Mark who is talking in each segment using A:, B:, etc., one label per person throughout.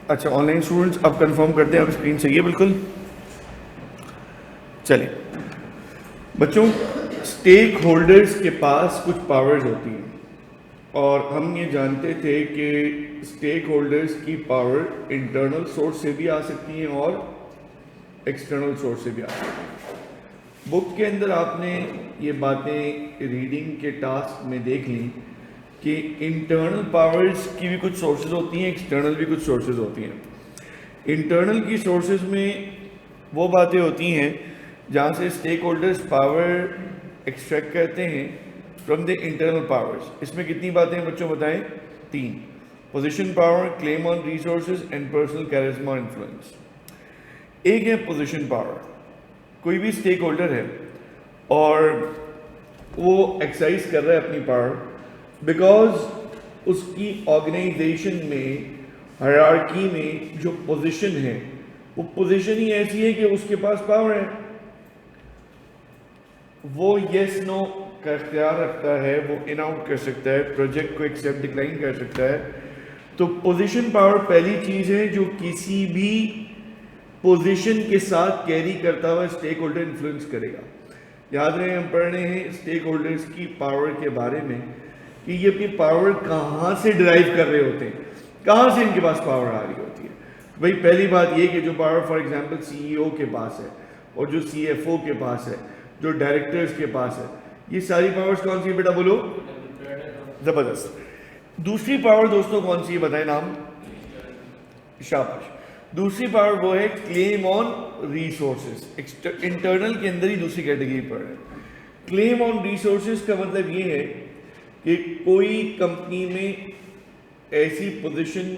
A: اچھا on line students اب confirm کرتے ہیں، اب اسکرین صحیح ہے بالکل. چلیں بچوں، اسٹیک ہولڈرز کے پاس کچھ پاورز ہوتی ہیں، اور ہم یہ جانتے تھے کہ اسٹیک ہولڈرز کی پاور انٹرنل سورس سے بھی آ سکتی ہیں اور ایکسٹرنل سورس سے بھی آ سکتی ہیں. بک کے اندر آپ نے یہ باتیں ریڈنگ کے ٹاسک میں دیکھ لیں کہ انٹرنل پاورز کی بھی کچھ سورسز ہوتی ہیں، ایکسٹرنل بھی کچھ سورسز ہوتی ہیں. انٹرنل کی سورسز میں وہ باتیں ہوتی ہیں جہاں سے اسٹیک ہولڈرز پاور ایکسٹریکٹ کرتے ہیں فرام دی انٹرنل پاورز. اس میں کتنی باتیں بچوں بتائیں؟ 3. Position power, claim on resources and personal charisma influence. ایک ہے پوزیشن پاور. کوئی بھی اسٹیک ہولڈر ہے اور وہ ایکسرسائز کر رہا ہے اپنی پاور بیکاز اس کی آرگنائزیشن میں ہائرارکی میں جو پوزیشن ہے وہ پوزیشن ہی ایسی ہے کہ اس کے پاس پاور ہے. وہ یس نو کا اختیار رکھتا ہے، وہ ان آؤٹ کر سکتا ہے، پروجیکٹ کو ایکسیپٹ ڈکلائن کر سکتا ہے. تو پوزیشن پاور پہلی چیز ہے جو کسی بھی پوزیشن کے ساتھ کیری کرتا ہوا اسٹیک ہولڈر انفلوئنس کرے گا. یاد رہے ہم پڑھ رہے ہیں اسٹیک ہولڈرز کی پاور کے بارے میں کہ یہ اپنی پاور کہاں سے ڈرائیو کر رہے ہوتے ہیں، کہاں سے ان کے پاس پاور آ رہی ہوتی ہے. بھائی پہلی بات یہ کہ جو پاور فار ایگزامپل سی ای او کے پاس ہے اور جو سی ایف او کے پاس ہے، جو ڈائریکٹرز کے پاس ہے، یہ ساری پاورز کون سی ہے بیٹا بولو؟ زبردست. دوسری پاور دوستوں کون سی ہے بتائیں نام؟ شاباش. دوسری پاور وہ ہے کلیم آن ریسورسز. انٹرنل کے اندر ہی دوسری کیٹیگری پڑ رہے ہیں. کلیم آن ریسورسز کا مطلب یہ ہے کہ کوئی کمپنی میں ایسی پوزیشن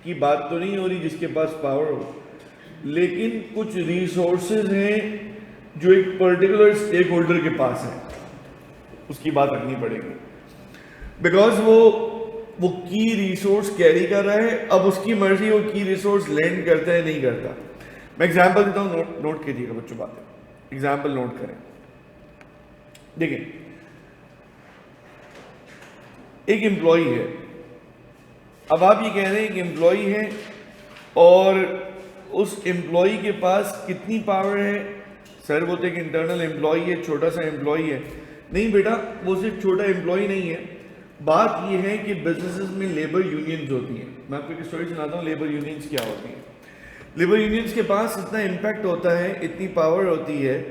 A: کی بات تو نہیں ہو رہی جس کے پاس پاور ہو، لیکن کچھ ریسورسز ہیں جو ایک پرٹیکولر اسٹیک ہولڈر کے پاس ہیں، اس کی بات رکھنی پڑے گی بیکاز وہ کی ریسورس کیری کر رہا ہے. اب اس کی مرضی وہ کی ریسورس لینڈ کرتا ہے نہیں کرتا. میں ایگزامپل دیتا ہوں، نوٹ کیجیے گا بچوں باتیں. ایگزامپل نوٹ کریں. دیکھیں ایک امپلائی ہے. اب آپ یہ کہہ رہے ہیں کہ امپلائی ہے اور اس امپلائی کے پاس کتنی پاور ہے؟ سر بولتے ہیں کہ انٹرنل امپلائی ہے، چھوٹا سا امپلائی ہے. نہیں بیٹا، وہ صرف چھوٹا امپلائی نہیں ہے. بات یہ ہے کہ بزنسز میں لیبر یونینز ہوتی ہیں. میں آپ کو ایک اسٹوری سناتا ہوں لیبر یونینز کیا ہوتی ہیں. لیبر یونینز کے پاس اتنا امپیکٹ ہوتا ہے، اتنی پاور ہوتی ہے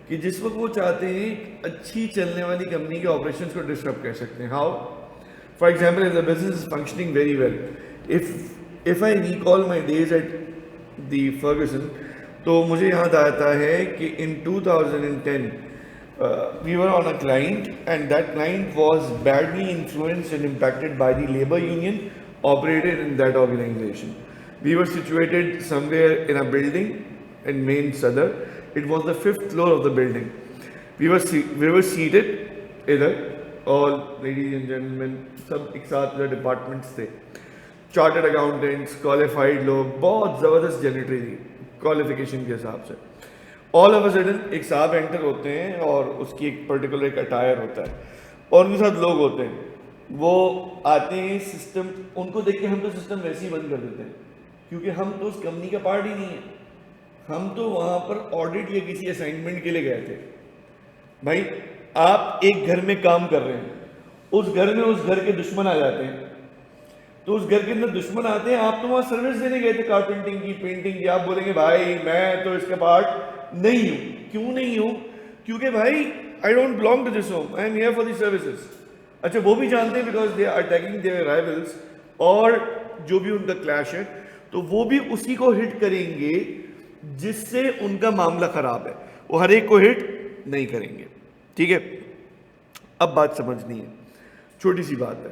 A: کہ جس وقت وہ چاہتے ہیں اچھی چلنے والی کمپنی کے آپریشنز کو ڈسٹرب کر سکتے ہیں. How? For example if the business is functioning very well, if I recall my days at the Ferguson, تو مجھے یاد آتا ہے کہ in 2010 we were on a client and that client was badly influenced and impacted by the labor union operated in that organization. We were situated somewhere in a building in main Sadar. It was the 5th floor of the building. We were seated ادھر. all ladies and gentlemen سب ایک ساتھ جو departments تھے، chartered accountants, qualified لوگ، بہت زبردست جنریٹری تھی qualification کے حساب سے. آل آف اے سڈن ایک صاحب انٹر ہوتے ہیں اور اس کی ایک پرٹیکولر ایک اٹائر ہوتا ہے اور ان کے ساتھ لوگ ہوتے ہیں. وہ آتے ہیں، سسٹم ان کو دیکھ کے ہم تو سسٹم ویسے ہی بند کر دیتے ہیں کیونکہ ہم تو اس کمپنی کا پارٹ ہی نہیں ہے. ہم تو وہاں پر آڈٹ یا کسی اسائنمنٹ کے لیے گئے تھے. بھائی آپ ایک گھر میں کام کر رہے ہیں، اس گھر میں اس گھر کے دشمن آ جاتے ہیں، تو اس گھر کے اندر دشمن آتے ہیں، آپ تو وہاں سروس دینے گئے تھے کارپینٹنگ کی، پینٹنگ کی. آپ بولیں گے بھائی میں تو اس کا پارٹ نہیں ہوں. کیوں نہیں ہوں؟ کیونکہ بھائی I don't belong to this home, I am here for the services. اچھا وہ بھی جانتے ہیں because they are attacking their rivals, اور جو بھی ان کا کلیش ہے تو وہ بھی اسی کو ہٹ کریں گے جس سے ان کا معاملہ خراب ہے. وہ ہر ایک کو ہٹ نہیں کریں گے. ٹھیک ہے؟ اب بات سمجھنی ہے، چھوٹی سی بات ہے.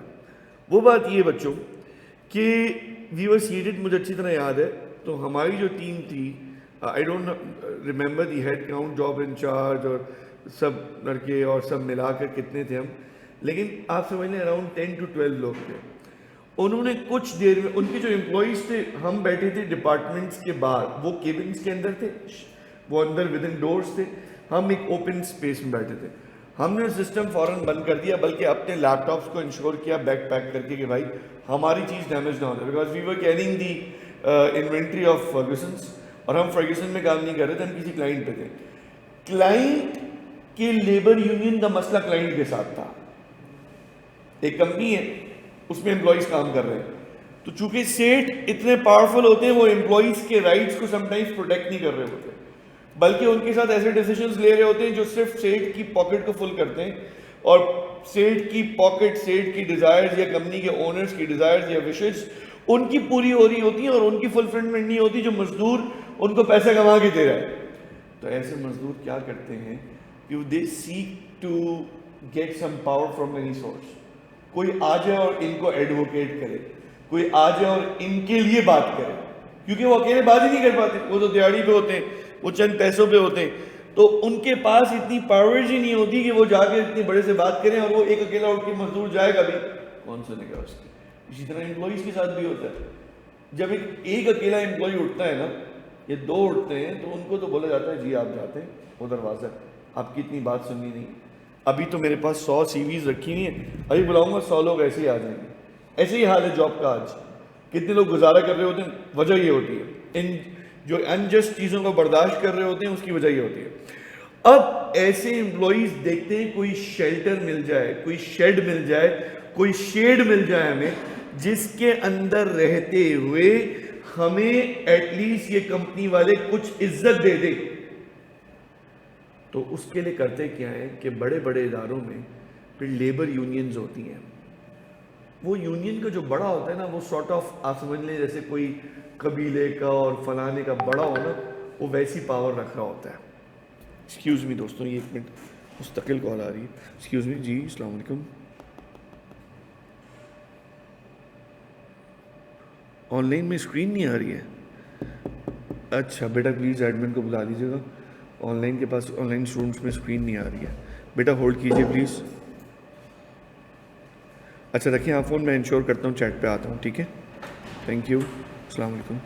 A: وہ بات یہ بچوں کہ وی ور سیٹڈ، مجھے اچھی طرح یاد ہے. تو ہماری جو ٹیم تھی، I don't remember the head count, job incharge اور سب لڑکے اور سب ملا کر کتنے تھے ہم، لیکن آپ سمجھ لیں اراؤنڈ 10 to 12 لوگ تھے. انہوں نے کچھ دیر میں، ان کے جو امپلائیز تھے، ہم بیٹھے تھے ڈپارٹمنٹس کے باہر، وہ کیبنس کے اندر تھے، وہ اندر ود ان ڈورس تھے، ہم ایک اوپن اسپیس میں بیٹھے تھے. ہم نے سسٹم فوراً بند کر دیا، بلکہ اپنے لیپ ٹاپس کو انشور کیا بیک پیک کر کے کہ بھائی ہماری چیز ڈیمیج نہ ہو جائے، because we were carrying the inventory of Fergusons, اور ہم فرگوسن میں کام نہیں کر رہے تھے، ہم کسی کلائنٹ پہ تھے. کلائنٹ کے لیبر یونین کا مسئلہ کلائنٹ کے ساتھ تھا. ایک کمپنی ہے، اس میں امپلائیز کام کر رہے ہیں، تو چونکہ سیٹ اتنے پاورفل ہوتے ہیں وہ امپلائیز کے رائٹس کو سم ٹائمز پروٹیکٹ نہیں کر رہے ہوتے، بلکہ ان کے ساتھ ایسے ڈیسیشنز لے رہے ہوتے ہیں جو صرف سیٹ کی پاکٹ کو فل کرتے ہیں، اور سیٹ کی پاکٹ، سیٹ کی ڈیزائرز یا کمپنی کے اونرز کی ڈیزائرز یا وشز ان کی پوری ہو رہی ہوتی ہیں اور ان کی فلفلمنٹ نہیں ہوتی جو مزدور ان کو پیسہ کما کے دے رہا ہے. تو ایسے مزدور کیا کرتے ہیں کہ they seek to get some power from any source. کوئی آ جائے اور ان کو ایڈوکیٹ کرے، کوئی آ جائے اور ان کے لیے بات کرے، کیونکہ وہ اکیلے بات ہی نہیں کر پاتے، وہ تو دیہڑی پہ ہوتے ہیں، وہ چند پیسوں پہ ہوتے ہیں، تو ان کے پاس اتنی پاورز ہی نہیں ہوتی کہ وہ جا کے اتنے بڑے سے بات کریں، اور وہ ایک اکیلا اٹھ کے مزدور جائے گا بھی کون سنے گا اس کی. اسی طرح امپلائیز کے ساتھ بھی ہوتا ہے. جب ایک اکیلا امپلائی اٹھتا ہے نا، یہ دو اٹھتے ہیں، تو ان کو تو بولا جاتا ہے جی آپ جاتے ہیں وہ دروازہ، آپ کی اتنی بات سننی نہیں. ابھی تو میرے پاس 100 CVs رکھی ہوئی ہیں، ابھی بلاؤں گا 100 لوگ ایسے ہی آ جائیں گے. ایسے ہی حال ہے جاب کا آج. کتنے لوگ گزارا کر رہے ہوتے ہیں، وجہ یہ ہوتی ہے، ان جو انجسٹ چیزوں کو برداشت کر رہے ہوتے ہیں اس کی وجہ یہ ہوتی ہے. اب ایسے امپلائیز دیکھتے ہیں کوئی شیلٹر مل جائے، کوئی شیڈ مل جائے، کوئی شیڈ مل جائے ہمیں جس کے اندر رہتے ہوئے ہمیں ایٹ لیسٹ یہ کمپنی والے کچھ عزت دے دیں. تو اس کے لیے کرتے کیا ہے کہ بڑے بڑے اداروں میں پھر لیبر یونینز ہوتی ہیں. وہ یونین کا جو بڑا ہوتا ہے نا، وہ سارٹ آف آپ سمجھ لیں جیسے کوئی قبیلے کا اور فلانے کا بڑا ہو نا، وہ ویسی پاور رکھ رہا ہوتا ہے. ایکسکیوز می دوستوں، یہ 1 منٹ مستقل کال آ رہی ہے. ایکسکیوز می جی، السلام علیکم. آن لائن میں اسکرین نہیں آ رہی ہے؟ اچھا بیٹا پلیز ایڈمن کو بلا لیجیے گا، آن لائن کے پاس آن لائن اسٹوڈنٹس میں اسکرین نہیں آ رہی ہے. بیٹا ہولڈ کیجیے پلیز. اچھا رکھیں آپ فون، میں انشور کرتا ہوں چیٹ پہ آتا ہوں، ٹھیک ہے؟ تھینک یو، السلام علیکم.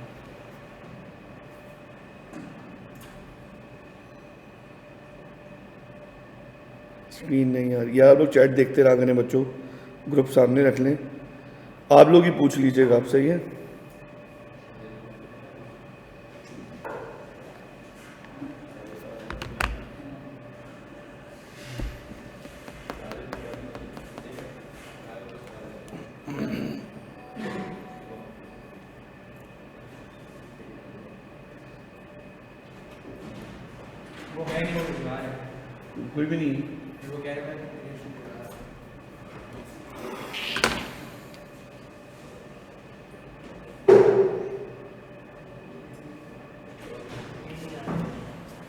A: اسکرین نہیں آ رہی. آپ لوگ چیٹ دیکھتے رہا کریں بچوں، گروپ سامنے رکھ لیں، آپ لوگ ہی پوچھ لیجیے گا. آپ صحیح ہے؟ کوئی بھی نہیں.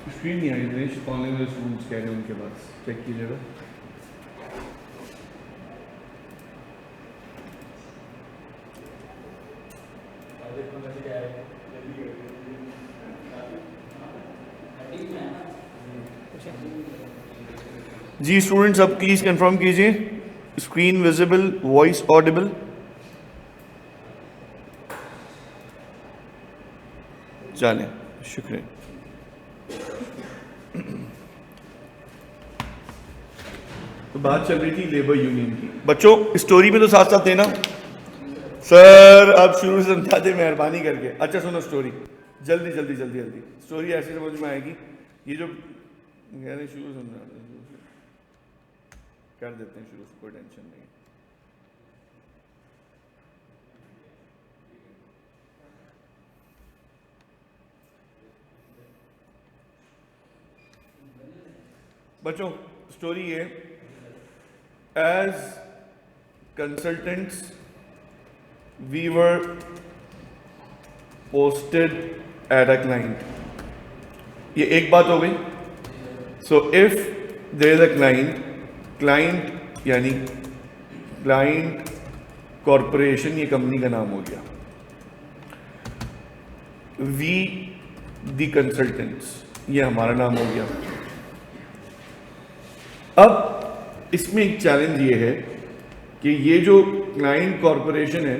A: اسکرین نہیں آئی دنیش، آن لائن اسٹوڈنٹس کہہ رہے ہیں ان کے پاس، چیک کیجیے گا. جی اسٹوڈنٹس اب پلیز کنفرم کیجیے، اسکرین ویزیبل، وائس آڈیبل. چلیں شکریہ. تو بات چل رہی تھی لیبر یونین کی. بچوں اسٹوری میں تو ساتھ ساتھ دینا سر، آپ شروع سے سمجھا دیں مہربانی کر کے. اچھا سنو اسٹوری، جلدی جلدی جلدی جلدی اسٹوری ایسی سمجھ میں آئے گی. یہ جو کہہ رہے ہیں شروع سمجھا دیں، کر دیتے ہیں شروع سے، کوئی ٹینشن نہیں. بچوں اسٹوری یہ، as consultants we were posted at a client. یہ ایک بات ہو گئی. So if there is a client یعنی client corporation، یہ کمپنی کا نام ہو گیا. We the consultants، یہ ہمارا نام ہو گیا. اب اس میں ایک چیلنج یہ ہے کہ یہ جو کلائنٹ کارپوریشن ہے،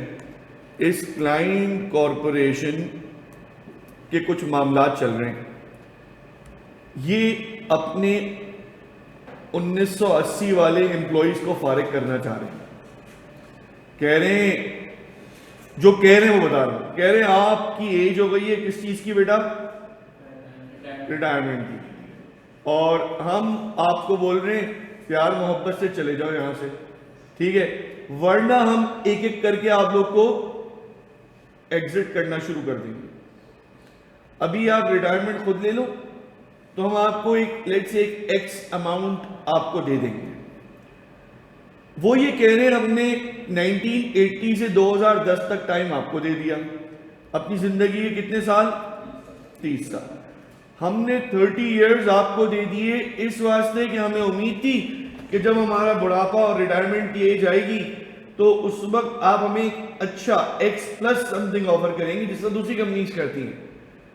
A: اس کلائنٹ کارپوریشن کے کچھ معاملات چل رہے ہیں. یہ اپنے 1980 والے امپلائیز کو فارغ کرنا چاہ رہے ہیں. کہہ رہے ہیں جو کہہ رہے ہیں وہ بتا رہا ہوں. کہہ رہے ہیں آپ کی ایج ہو گئی ہے کس چیز کی بیٹا؟ ریٹائرمنٹ کی. اور ہم آپ کو بول رہے ہیں پیار محبت سے چلے جاؤ یہاں سے, ٹھیک ہے, ورنہ ہم ایک ایک کر کے آپ لوگ کو ایگزٹ کرنا شروع کر دیں گے. ابھی آپ ریٹائرمنٹ خود لے لو تو ہم آپ کو ایک لیٹ سے ایک ایکس اماؤنٹ آپ کو دے دیں گے. وہ یہ کہہ رہے ہیں ہم نے 1980 سے 2010 تک ٹائم آپ کو دے دیا, اپنی زندگی کے کتنے سال؟ 30 سال. ہم نے 30 ایئرز آپ کو دے دیے اس واسطے کہ ہمیں امید تھی کہ جب ہمارا بڑھاپا اور ریٹائرمنٹ کی ایج آئے گی تو اس وقت آپ ہمیں اچھا x plus some thing offer کریں گے جس طرح دوسری کمپنیز کرتی ہیں.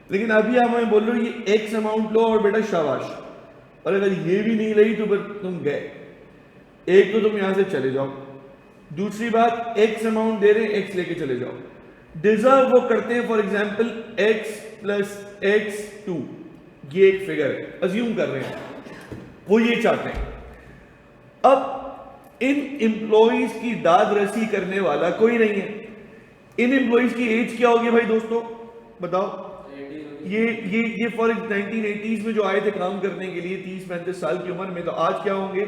A: لیکن ابھی آپ ہمیں بول رہے ہو یہ ایکس اماؤنٹ لو اور بیٹا شاباش, اور اگر یہ بھی نہیں رہی تو پھر تم گئے. ایک تو تم یہاں سے چلے جاؤ, دوسری بات ایکس اماؤنٹ دے رہے ہیں ایکس لے کے چلے جاؤ. ڈیزرو وہ کرتے ہیں for example x plus x 2, یہ ایک فگر ہے, ازیوم کر رہے ہیں وہ یہ چاہتے ہیں. اب ان امپلائیز کی داد رسی کرنے والا کوئی نہیں ہے. ان امپلائیز کی ایج کیا ہوگی بھائی دوستو بتاؤ؟ یہ فار 1980s میں جو آئے تھے کام کرنے کے لیے 30-35 سال کی عمر میں, تو آج کیا ہوں گے؟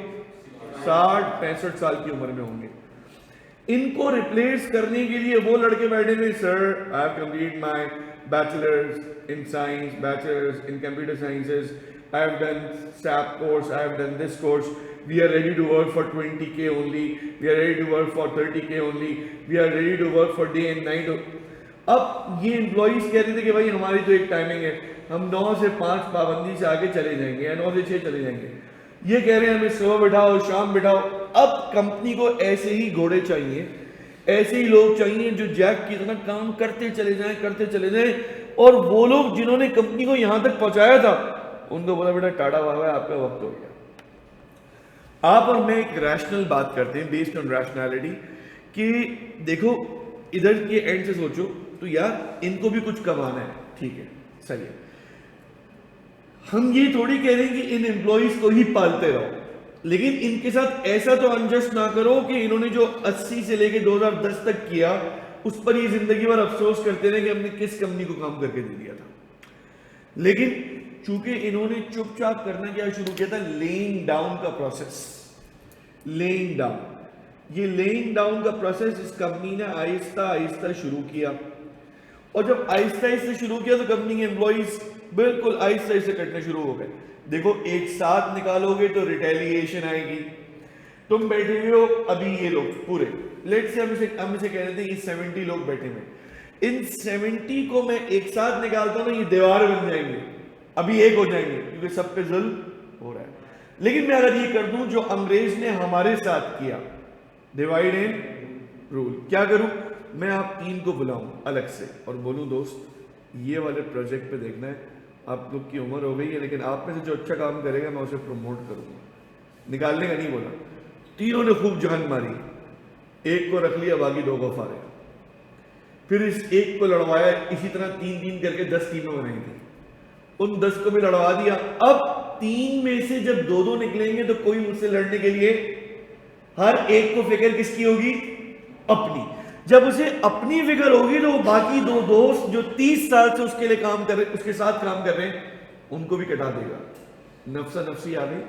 A: 60-65 سال کی عمر میں ہوں گے. ان کو ریپلیس کرنے کے لیے وہ لڑکے بیٹھے ہوئے, sir I have complete my bachelors in science, bachelors in computer sciences, I have done SAP course, I have done this course, we are ready to work for 20k only, we are ready to work for 30k only, we are ready to work for day and night. اب یہ employees کہتے تھے کہ بھائی ہماری تو ایک timing ہے, ہم 9 سے 5 پابندی سے آگے چلے جائیں گے یا 9 سے 6 چلے جائیں گے. یہ کہہ رہے ہیں ہمیں صبح بٹھاؤ شام بٹھاؤ. اب کمپنی کو ایسے ہی گھوڑے چاہیے, ایسے ہی لوگ چاہیے جو جیک کی طرح کام کرتے چلے جائیں. اور وہ لوگ جنہوں نے کمپنی کو یہاں تک پہنچایا تھا ان کو بولا بیٹا ٹاٹا بابا آپ کا وقت ہو گیا. آپ اور میں ایک ریشنل بات کرتے ہیں بیسڈ آن ریشنالٹی کہ دیکھو ادھر کے اینڈ سے سوچو تو یار ان کو بھی کچھ کمانا ہے, ٹھیک ہے صحیح ہے. ہم یہ تھوڑی کہہ رہے ہیں کہ ان امپلائیز کو ہی پالتے رہو, لیکن ان کے ساتھ ایسا تو انجسٹ نہ کرو کہ انہوں نے جو 80 سے لے کے 2010 تک کیا اس پر یہ زندگی بھر افسوس کرتے رہے کہ ہم نے کس کمپنی کو کام کر کے دے دیا تھا. لیکن چونکہ انہوں نے چپ چاپ کرنا کیا شروع کیا تھا, لیئنگ ڈاؤن کا پروسیس. لیئنگ ڈاؤن, یہ لیئنگ ڈاؤن کا پروسیس اس کمپنی نے آہستہ آہستہ شروع کیا, اور جب آہستہ آہستہ شروع کیا تو کمپنی کے امپلائیز بالکل آہستہ آہستہ کٹنے شروع ہو گئے. دیکھو ایک ساتھ نکالو گے تو ریٹیلیشن آئے گی. تم بیٹھے ہوئے ہو ابھی یہ لوگ پورے لیٹ سے ہم اسے کہہ رہے تھے یہ 70 لوگ بیٹھے ہوئے, ان 70 کو میں ایک ساتھ نکالتا ہوں نا یہ دیوار بن جائیں گے, ابھی ایک ہو جائیں گے کیونکہ سب پہ ظلم ہو رہا ہے. لیکن میں اگر یہ کر دوں جو انگریز نے ہمارے ساتھ کیا, ڈیوائڈ اینڈ رول, کیا کروں میں آپ 3 کو بلاؤں الگ سے اور بولوں دوست یہ والے پروجیکٹ پہ دیکھنا ہے, آپ لوگ کی عمر ہو گئی ہے لیکن آپ میں سے جو اچھا کام کرے گا میں اسے پروموٹ کروں گا. نکالنے کا نہیں بولا, تینوں نے خوب جان ماری, ایک کو رکھ لیا باقی 2 کو فارغ. پھر اس ایک کو لڑوایا اسی طرح 3 کر کے 10 ٹیمیں بنائی تھی, ان 10 کو بھی لڑوا دیا. اب 3 میں سے جب 2 نکلیں گے تو کوئی مجھ سے لڑنے کے لیے, ہر ایک کو فکر کس کی ہوگی؟ اپنی. جب اسے اپنی فکر ہوگی تو وہ باقی 2 دوست جو 30 سال سے اس کے لیے کام کر رہے, اس کے ساتھ کام کر رہے ہیں, ان کو بھی کٹا دے گا. نفسا نفسی آ گئی,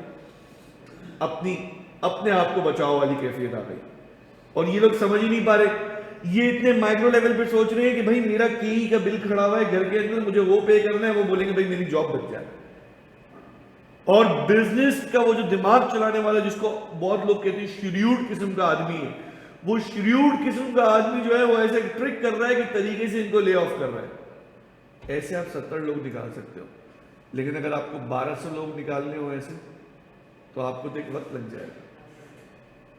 A: اپنے آپ کو بچاؤ والی کیفیت آ گئی. اور یہ لوگ سمجھ ہی نہیں پا رہے, یہ اتنے مائکرو لیول پہ سوچ رہے ہیں کہ بھائی میرا کی کا بل کھڑا ہوا ہے گھر کے اندر, مجھے وہ پے کرنا ہے, وہ بولیں گے بھائی میری جاب بچ جائے. اور بزنس کا وہ جو دماغ چلانے والا جس کو بہت لوگ کہتے ہیں شریوڈ قسم کا آدمی ہے, وہ شریوڈ قسم کا آدمی جو ہے وہ ایسے ٹرک کر رہا ہے کہ طریقے سے ان کو لے آف کر رہا ہے. ایسے آپ 70 لوگ نکال سکتے ہو, لیکن اگر آپ کو 1200 لوگ نکالنے ہو ایسے تو آپ کو تو ایک وقت لگ جائے گا.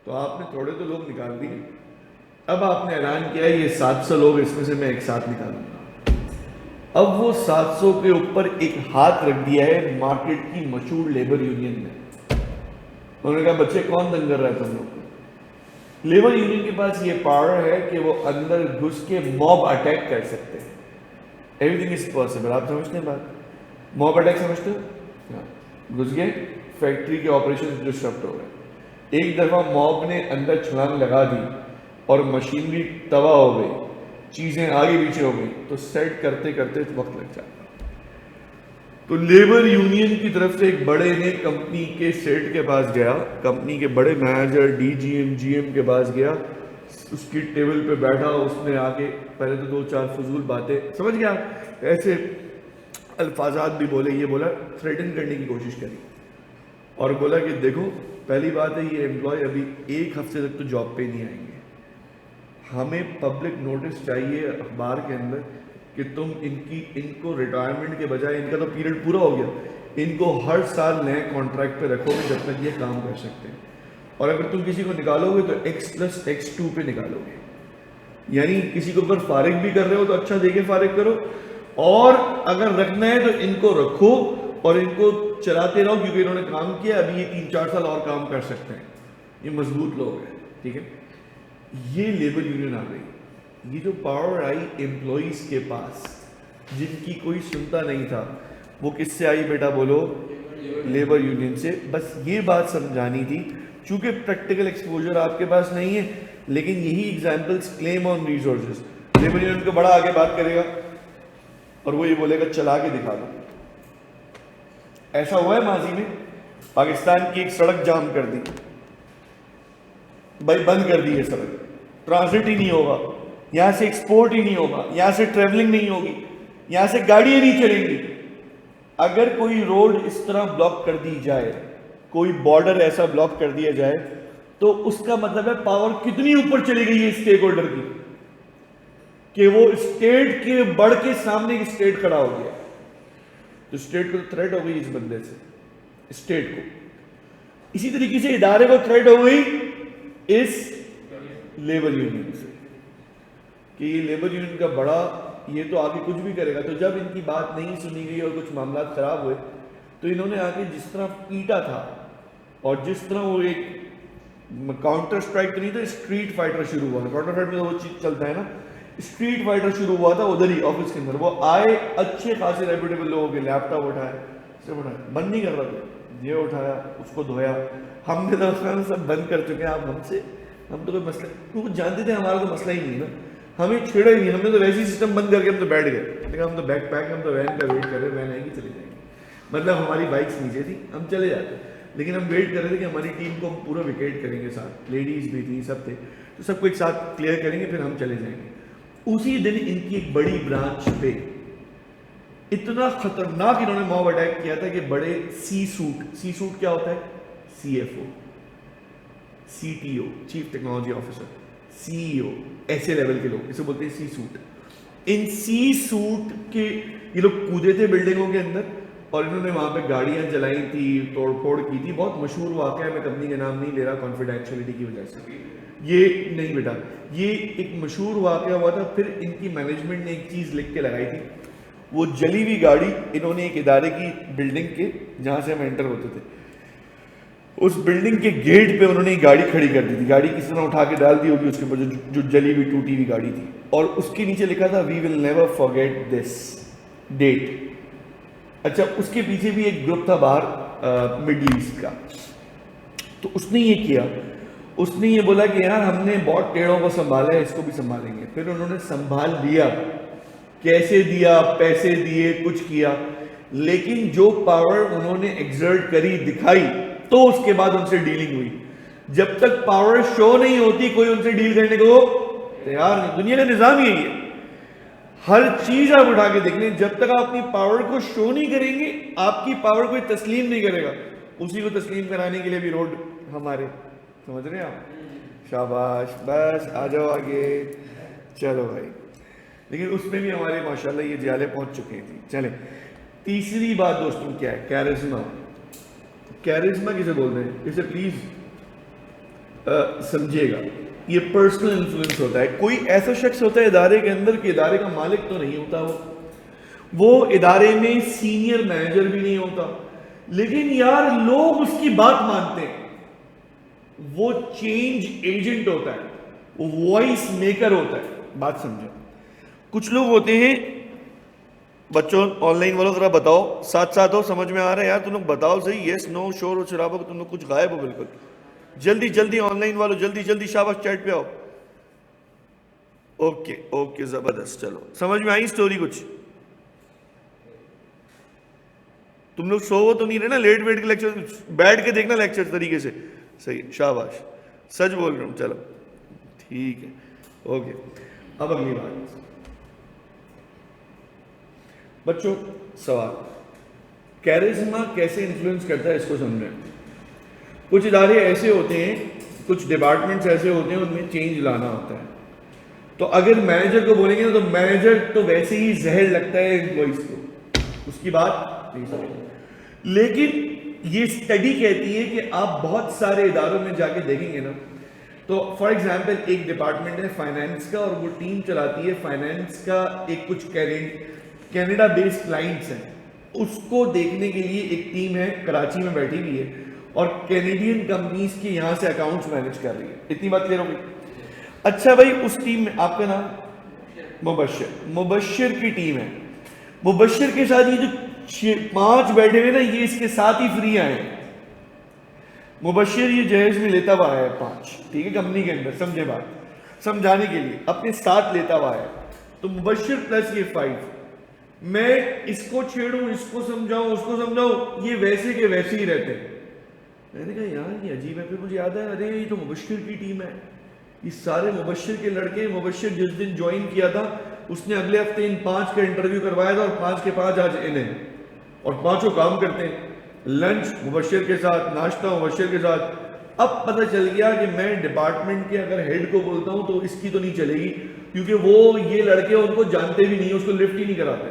A: تو آپ نے تھوڑے تو لوگ نکال دیے, اب آپ نے اعلان کیا ہے یہ 700 لوگ اس میں سے میں ایک ساتھ نکالوں گا. اب وہ 700 کے اوپر ایک ہاتھ رکھ دیا ہے مارکیٹ کی مشہور لیبر یونین نے. انہوں نے کہا بچے کون تنگ کر رہا ہے تم لوگ کو؟ لیبر یونین کے پاس یہ پاور ہے کہ وہ اندر گھس کے موب اٹیک کر سکتے ہیں. Every thing is possible. آپ سمجھتے ہیں بات؟ موب اٹیک سمجھتے ہو؟ گھس گئے, فیکٹری کے آپریشن ڈسٹربٹ ہو گئے. ایک دفعہ موب نے اندر چھلانگ لگا دی اور مشینری تباہ ہو گئی, چیزیں آگے پیچھے ہو گئی تو سیٹ کرتے کرتے وقت لگ جاتا. تو لیبر یونین کی طرف سے ایک بڑے نے کمپنی کے سیٹ کے پاس گیا, کمپنی کے بڑے مینیجر ڈی جی ایم کے پاس گیا, اس کی ٹیبل پہ بیٹھا, اس نے آ کے پہلے تو 2-4 فضول باتیں سمجھ گیا, ایسے الفاظات بھی بولے, یہ بولا تھریٹن کرنے کی کوشش کری اور بولا کہ دیکھو پہلی بات ہے یہ امپلائی ابھی 1 ہفتے تک تو جاب پہ نہیں آئیں گے, ہمیں پبلک نوٹس چاہیے اخبار کے اندر کہ تم ان کو ریٹائرمنٹ کے بجائے, ان کا تو پیریڈ پورا ہو گیا, ان کو ہر سال نئے کانٹریکٹ پہ رکھو گے جب تک یہ کام کر سکتے ہیں, اور اگر تم کسی کو نکالو گے تو X+X2 پہ نکالو گے, یعنی کسی کو اگر فارغ بھی کر رہے ہو تو اچھا دے کے فارغ کرو, اور اگر رکھنا ہے تو ان کو رکھو اور ان کو چلاتے رہو کیونکہ انہوں نے کام کیا, ابھی یہ 3-4 سال اور کام کر سکتے ہیں, یہ مضبوط لوگ ہیں. ٹھیک ہے, یہ لیبر یونین آ گئی. یہ جو پاور آئی امپلائیز کے پاس جن کی کوئی سنتا نہیں تھا, وہ کس سے آئی بیٹا بولو؟ لیبر یونین سے. بس یہ بات سمجھانی تھی, چونکہ پریکٹیکل ایکسپوجر آپ کے پاس نہیں ہے, لیکن یہی ایگزامپلس کلیم آن ریسورسز. لیبر یونین کو بڑا آگے بات کرے گا اور وہ یہ بولے گا چلا کے دکھا دو. ایسا ہوا ہے ماضی میں, پاکستان کی ایک سڑک جام کر دی, بھائی بند کر دی ہے سڑک, ٹرانزٹ ہی نہیں ہوگا, یہاں سے ایکسپورٹ ہی نہیں ہوگا, یہاں سے ٹریولنگ نہیں ہوگی, یہاں سے گاڑیاں نہیں چلیں گی. اگر کوئی روڈ اس طرح بلاک کر دی جائے, کوئی بارڈر ایسا بلاک کر دیا جائے, تو اس کا مطلب ہے پاور کتنی اوپر چلی گئی ہے اسٹیک ہولڈر کی, کہ وہ اسٹیٹ کے بڑھ کے سامنے ایک اسٹیٹ کھڑا ہو گیا. تو اسٹیٹ کو تھریٹ ہو گئی اس بندے سے, اسٹیٹ کو. اسی طریقے سے ادارے کو تھریٹ ہو گئی اس لیبر یونین سے, کہ یہ لیبر یونین کا بڑا, یہ تو آگے کچھ بھی کرے گا. تو جب ان کی بات نہیں سنی گئی اور کچھ معاملات خراب ہوئے, تو انہوں نے آگے جس طرح پیٹا تھا اور جس طرح وہ ایک کاؤنٹر اسٹرائک تو نہیں تھا, اسٹریٹ فائٹر شروع ہوا. کاؤنٹر فائٹر میں وہ چیز چلتا ہے نا, اسٹریٹ فائٹر شروع ہوا تھا ادھر ہی آفس کے اندر. وہ آئے اچھے خاصے ریپیوٹیبل لوگوں کے, لیپ ٹاپ اٹھایا, سب اٹھایا, بند نہیں کر رہا تھا, یہ اٹھایا, اس کو دھویا. ہم نے تو سب بند کر چکے ہیں, آپ ہم سے, ہم تو کوئی مسئلہ, کیونکہ جانتے تھے ہمارا تو مسئلہ ہی نہیں نا, ہمیں چھیڑا ہی نہیں, ہم نے تو ویسے ہی سسٹم بند کر کے ہم تو بیٹھ گئے. لیکن ہم تو بیک پیک, ہم تو وین کا ویٹ کر رہے, وین آئے گی چلے جائیں گے, مطلب ہماری بائکس نیچے تھی, ہم چلے جاتے, لیکن ہم ویٹ کر رہے تھے کہ ہماری ٹیم کو ہم پورا وکیٹ کریں گے ساتھ, لیڈیز بھی تھی, سب تھے, تو سب کو ایک ساتھ کلیئر کریں گے, پھر ہم چلے جائیں گے. اسی دن ان کی ایک بڑی برانچ پہ اتنا خطرناک انہوں نے موب اٹیک کیا تھا کہ بڑے سی سوٹ کیا ہوتا ہے, CFO, CTO, chief technology officer, CEO, ایسے لیول کے لوگ, اسے بولتے ہیں سی سوٹ. ان سی سوٹ کے یہ لوگ کودے تھے بلڈنگوں کے اندر, اور انہوں نے وہاں پہ گاڑیاں جلائی تھی, توڑ پھوڑ کی تھی. بہت مشہور واقعہ ہے, میں کمپنی کا نام نہیں لے رہا کانفیڈینشیلٹی کی وجہ سے, یہ نہیں بیٹا, یہ ایک مشہور واقعہ ہوا تھا. پھر ان کی مینجمنٹ نے ایک چیز لکھ کے لگائی تھی, وہ جلی ہوئی گاڑی انہوں نے ایک ادارے کی بلڈنگ کے, جہاں سے ہم انٹر ہوتے تھے, اس بلڈنگ کے گیٹ پہ انہوں نے گاڑی کھڑی کر دی تھی. گاڑی کس طرح اٹھا کے ڈال دی ہوگی اس کے اوپر, جو جلی ہوئی ٹوٹی ہوئی گاڑی تھی, اور اس کے نیچے لکھا تھا we will never forget this date. اچھا, اس کے پیچھے بھی ایک گروپ تھا باہر مڈل ایسٹ کا, تو اس نے یہ کیا, اس نے یہ بولا کہ یار ہم نے بہت ٹیڑوں کو سنبھالا ہے, اس کو بھی سنبھالیں گے. پھر انہوں نے سنبھال لیا, کیسے دیا, پیسے دیے, کچھ کیا, لیکن جو پاور انہوں نے ایگزرٹ کری, دکھائی, تو اس کے بعد ان سے ڈیلنگ ہوئی. جب تک پاور شو نہیں ہوتی کوئی ان سے ڈیل کرنے کو تیار نہیں. دنیا کا نظام یہی ہے, ہر چیز آپ اٹھا کے دیکھ لیں, جب تک آپ اپنی پاور کو شو نہیں کریں گے, آپ کی پاور کوئی تسلیم نہیں کرے گا. اسی کو تسلیم کرانے کے لیے بھی روڈ ہمارے, سمجھ رہے ہیں آپ, شاباش, بس آ جاؤ آگے, چلو بھائی. لیکن اس میں بھی ہمارے ماشاءاللہ یہ جیالے پہنچ چکے ہیں. چلیں, تیسری بات دوستوں کیا ہے, کیرزما. کیرزما کسے بول رہے ہیں, اسے پلیز سمجھے گا. یہ پرسنل انفلوئنس ہوتا ہے. کوئی ایسا شخص ہوتا ہے ادارے کے اندر کہ ادارے کا مالک تو نہیں ہوتا, وہ ادارے میں سینئر مینیجر بھی نہیں ہوتا, لیکن یار لوگ اس کی بات مانتے ہیں. وہ چینج ایجنٹ ہوتا ہے, وہ وائس میکر ہوتا ہے. بات سمجھو, کچھ لوگ ہوتے ہیں, بچوں آن لائن والوں ذرا بتاؤ, ساتھ ساتھ ہو, سمجھ میں آ رہا ہے یار, تم لوگ بتاؤ صحیح, یس نو, شور و شرابہ, تم لوگ کچھ غائب ہو بالکل. جلدی جلدی آن لائن والوں, جلدی جلدی, شاباش, چیٹ پہ آؤ. اوکے اوکے زبردست. چلو سمجھ میں آئی اسٹوری کچھ؟ تم لوگ سو تو نہیں رہے نا لیٹ ویٹ کے لیکچر؟ بیٹھ کے دیکھنا لیکچر طریقے سے. صحیح, شاباش, سچ بول رہا ہوں. چلو ٹھیک ہے, اوکے. اب اگلی بات بچوں, سوال کیرزما کیسے انفلوئنس کرتا ہے اس کو سمجھیں. کچھ ادارے ایسے ہوتے ہیں, کچھ ڈپارٹمنٹس ایسے ہوتے ہیں ان میں چینج لانا ہوتا ہے. تو اگر مینیجر کو بولیں گے تو مینیجر تو ویسے ہی زہر لگتا ہے امپلائیز کو, اس کی بات نہیں سمجھیں. لیکن یہ اسٹڈی کہتی ہے کہ آپ بہت سارے اداروں میں جا کے دیکھیں گے نا, تو فار ایگزامپل ایک ڈپارٹمنٹ ہے فائنینس کا, اور وہ ٹیم چلاتی ہے فائنینس کا ایک کچھ کینیڈا بیسڈ کلائنٹس ہیں, اس کو دیکھنے کے لیے ایک ٹیم ہے کراچی میں بیٹھی ہوئی ہے, اور کینیڈین کمپنیز کے یہاں سے اکاؤنٹس مینیج کر رہی ہے. اتنی بات کلیئر ہو گئی؟ اچھا بھائی, اس ٹیم میں آپ کا نام مبشر کی ٹیم ہے. مبشر کے ساتھ یہ جو 5 بیٹھے ہوئے نا, یہ اس کے ساتھ ہی فری آئے ہیں. مبشر یہ جہیز میں لیتا ہوا ہے 5, ٹھیک ہے, کمپنی کے اندر, سمجھے بات, سمجھانے کے لیے اپنے ساتھ لیتا ہوا ہے. تو مبشر پلس یہ 5, میں اس کو چھیڑوں, اس کو سمجھاؤں, اس کو سمجھاؤں, یہ ویسے کے ویسے ہی رہتے ہیں. میں نے کہا یار یہ عجیب ہے. پھر مجھے یاد ہے, ارے یہ تو مبشر کی ٹیم ہے, یہ سارے مبشر کے لڑکے. مبشر جس دن جوائن کیا تھا اس نے اگلے ہفتے ان 5 کا انٹرویو کروایا تھا, اور 5 کے 5 آج انہیں, اور 5 کام کرتے ہیں. لنچ مبشر کے ساتھ, ناشتہ مبشر کے ساتھ. اب پتہ چل گیا کہ میں ڈپارٹمنٹ کے اگر ہیڈ کو بولتا ہوں تو اس کی تو نہیں چلے گی, کیونکہ وہ یہ لڑکے ان کو جانتے بھی نہیں, اس کو لفٹ ہی نہیں کراتے.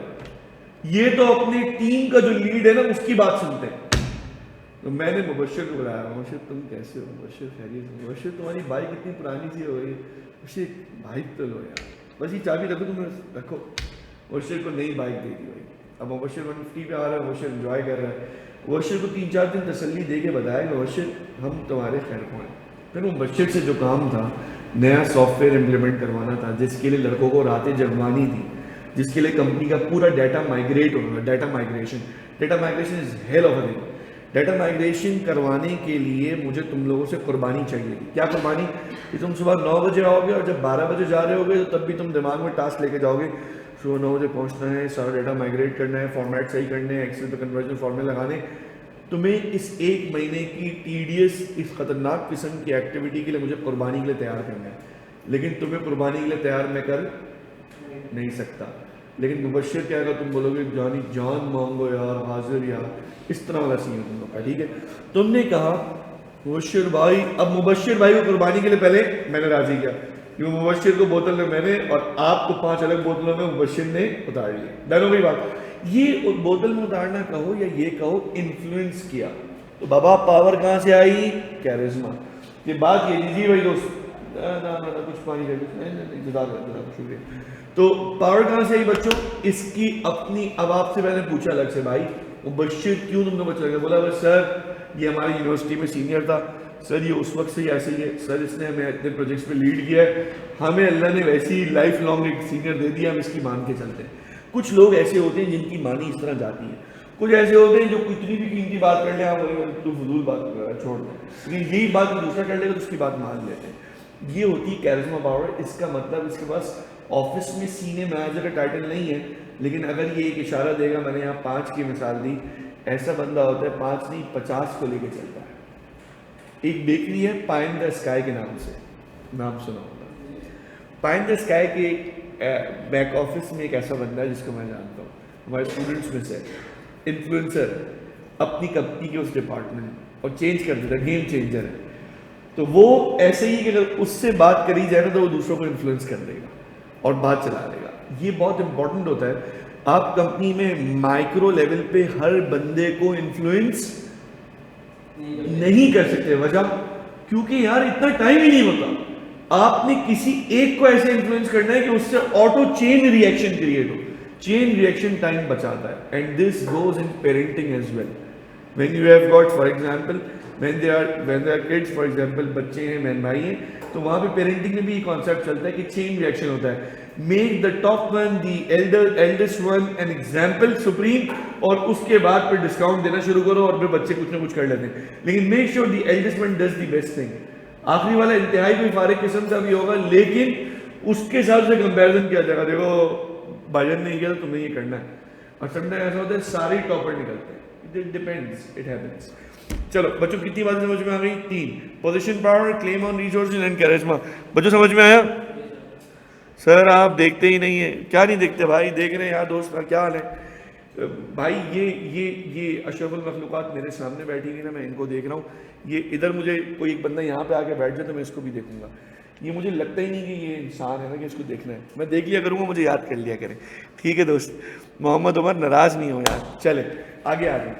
A: یہ تو اپنی ٹیم کا جو لیڈ ہے نا اس کی بات سنتے ہیں. تو میں نے مبشر کو بلایا, مبشر تم کیسے ہو؟ مبشر خیریت؟ مبشر تمہاری بائک اتنی پرانی سی ہو گئی. مبشر بائک تو لو یار, بس یہ چابی رکھو, تمہیں رکھو. مبشر کو نئی بائک دے دی بھائی. اب مبشر 150 پہ آ رہا ہے, مبشر انجوائے کر رہا ہے. مبشر کو 3-4 دن تسلی دے کے بتایا کہ مبشر ہم تمہارے خیر خواہ ہیں. پھر مبشر سے جو کام تھا, نیا سافٹ ویئر امپلیمنٹ کروانا تھا, جس کے لیے لڑکوں کو راتیں جگوانی تھی, جس کے لیے کمپنی کا پورا ڈیٹا مائگریٹ ہونا تھا. Data migration is hell of a thing. Data migration کروانے کے لیے مجھے تم لوگوں سے قربانی چاہیے. کیا قربانی؟ کہ تم صبح 9 بجے آؤ گے, اور جب 12 بجے جا رہے ہوگے تو تب بھی تم دماغ میں ٹاسک لے کے جاؤ گے, صبح 9 بجے پہنچنا ہے, سارا ڈیٹا مائگریٹ کرنا ہے, فارمیٹ صحیح کرنے ہیں, ایکسل پہ کنورژن فارمولے لگانے. تمہیں اس 1 مہینے کی ٹیڈیس, اس خطرناک قسم کی ایکٹیویٹی کے لیے مجھے قربانی کے لیے تیار کرنا ہے. لیکن تمہیں قربانی کے لیے تیار میں کر نہیں سکتا. لیکن مبشر کیا اگر تم بولو گے جانی جان مانگو یار, حاضر یار, اس طرح والا سین ہے تم لوگ کا. ٹھیک ہے, تم نے کہا مبشر بھائی. اب مبشر بھائی کو قربانی کے لیے پہلے میں نے راضی کیا, کیوں مبشر کو بوتل میں نے, اور آپ کو 5 الگ بوتلوں میں مبشر نے اتار لی. دونوں کی بات, یہ بوتل میں اتارنا کہو یا یہ کہو انفلوئنس کیا. تو بابا پاور کہاں سے آئی؟ کیرزما. یہ بات یہ جی بھائی دوست, کچھ پانی کا شکریہ. تو پاور کہاں سے آئی بچوں؟ اس کی اپنی. اب آپ سے میں نے پوچھا الگ سے, بھائی مبشر کیوں تم نے بچا لگا؟ بولا بس سر یہ ہماری یونیورسٹی میں سینئر تھا سر, یہ اس وقت سے ہی ایسے ہی ہے سر, اس نے ہمیں اتنے پروجیکٹس پہ لیڈ کیا ہے, ہمیں اللہ نے ویسی ہی لائف لانگ ایک سینئر دے دیا, ہم اس کی مان کے چلتے ہیں. کچھ لوگ ایسے ہوتے ہیں جن کی مانی اس طرح جاتی ہے, کچھ ایسے ہوتے ہیں جو کتنی بھی قیمتی بات کر لیں, آپ تو فضول بات کر رہا ہے چھوڑ دیں, لیکن یہی بات دوسرا کر لے گا تو اس کی بات مان لیتے ہیں. یہ ہوتی ہے کیرزما پاور. اس کا مطلب اس کے پاس آفس میں سینئر مینیجر کا ٹائٹل نہیں ہے, لیکن اگر یہ ایک اشارہ دے گا, میں نے یہاں 5 کی مثال دی, ایسا بندہ ہوتا ہے 5 نہیں 50 کو لے کے چلتا ہے. ایک بیکری ہے پائے ان دا اسکائی کے نام سے, نام سنا ہوگا. پائے ان دا اسکائی کے بیک آفس میں ایک ایسا بندہ ہے جس کو میں جانتا ہوں, ہمارے اسٹوڈنٹس میں سے, انفلوئنسر, اپنی کمپنی کے اس ڈپارٹمنٹ, اور چینج کر دیتا ہے, گیم چینجر ہے. تو وہ ایسے ہی کہ اگر اس سے بات کری جائے نا تو وہ دوسروں کو انفلوئنس کر دے گا اور بات چلا لے گا. یہ بہت امپورٹنٹ ہوتا ہے. آپ کمپنی میں مائکرو لیول پہ ہر بندے کو انفلوئنس نہیں کر سکتے. وجہ کیونکہ یار اتنا ٹائم ہی نہیں ہوتا. آپ نے کسی ایک کو ایسے انفلوئنس کرنا ہے کہ اس سے auto chain reaction create ہو. چین ری ایکشن ٹائم بچاتا ہے. And this goes in parenting as well. when you have got for example when they are kids, for example بچے ہیں, بہن بھائی ہیں, تو وہاں پہ پیرنٹنگ میں بھی یہ کانسیپٹ چلتا ہے کہ چین ری ایکشن ہوتا ہے. Make the top one, the eldest one an example supreme, اور اس کے بعد پھر ڈسکاؤنٹ دینا شروع کرو, اور پھر بچے کچھ نہ کچھ کر لیتے ہیں. لیکن make sure the eldest one does the best thing. آخری والا انتہائی کوئی فارغ قسم کا بھی ہوگا, لیکن اس کے حساب سے کمپیریزن کیا جائے گا, دیکھو بھائی جان نے یہ کیا تو تمہیں یہ کرنا ہے. اور سم ٹائم ایسا ہوتا ہے سارے ٹاپر نکلتے ہیں, اٹ ڈیپینڈس, اٹ ہیپنس. چلو بچوں کتنی باتیں سمجھ میں آ گئی؟ 3. Position, power, claim on resources and charisma. بچوں سمجھ میں آیا؟ سر آپ دیکھتے ہی نہیں ہیں. کیا نہیں دیکھتے بھائی؟ دیکھ رہے ہیں یار دوست, کیا حال ہے بھائی؟ یہ اشرف المخلوقات میرے سامنے بیٹھی ہوئی نا, میں ان کو دیکھ رہا ہوں. یہ ادھر مجھے کوئی ایک بندہ یہاں پہ آ کے بیٹھ جائے تو میں اس کو بھی دیکھوں گا. یہ مجھے لگتا ہی نہیں کہ یہ انسان ہے نا کہ اس کو دیکھنا ہے. میں دیکھ لیا کروں گا, مجھے یاد کر لیا کریں. ٹھیک ہے دوست؟ محمد عمر ناراض نہیں ہو یار. چلے آگے آ جاؤ.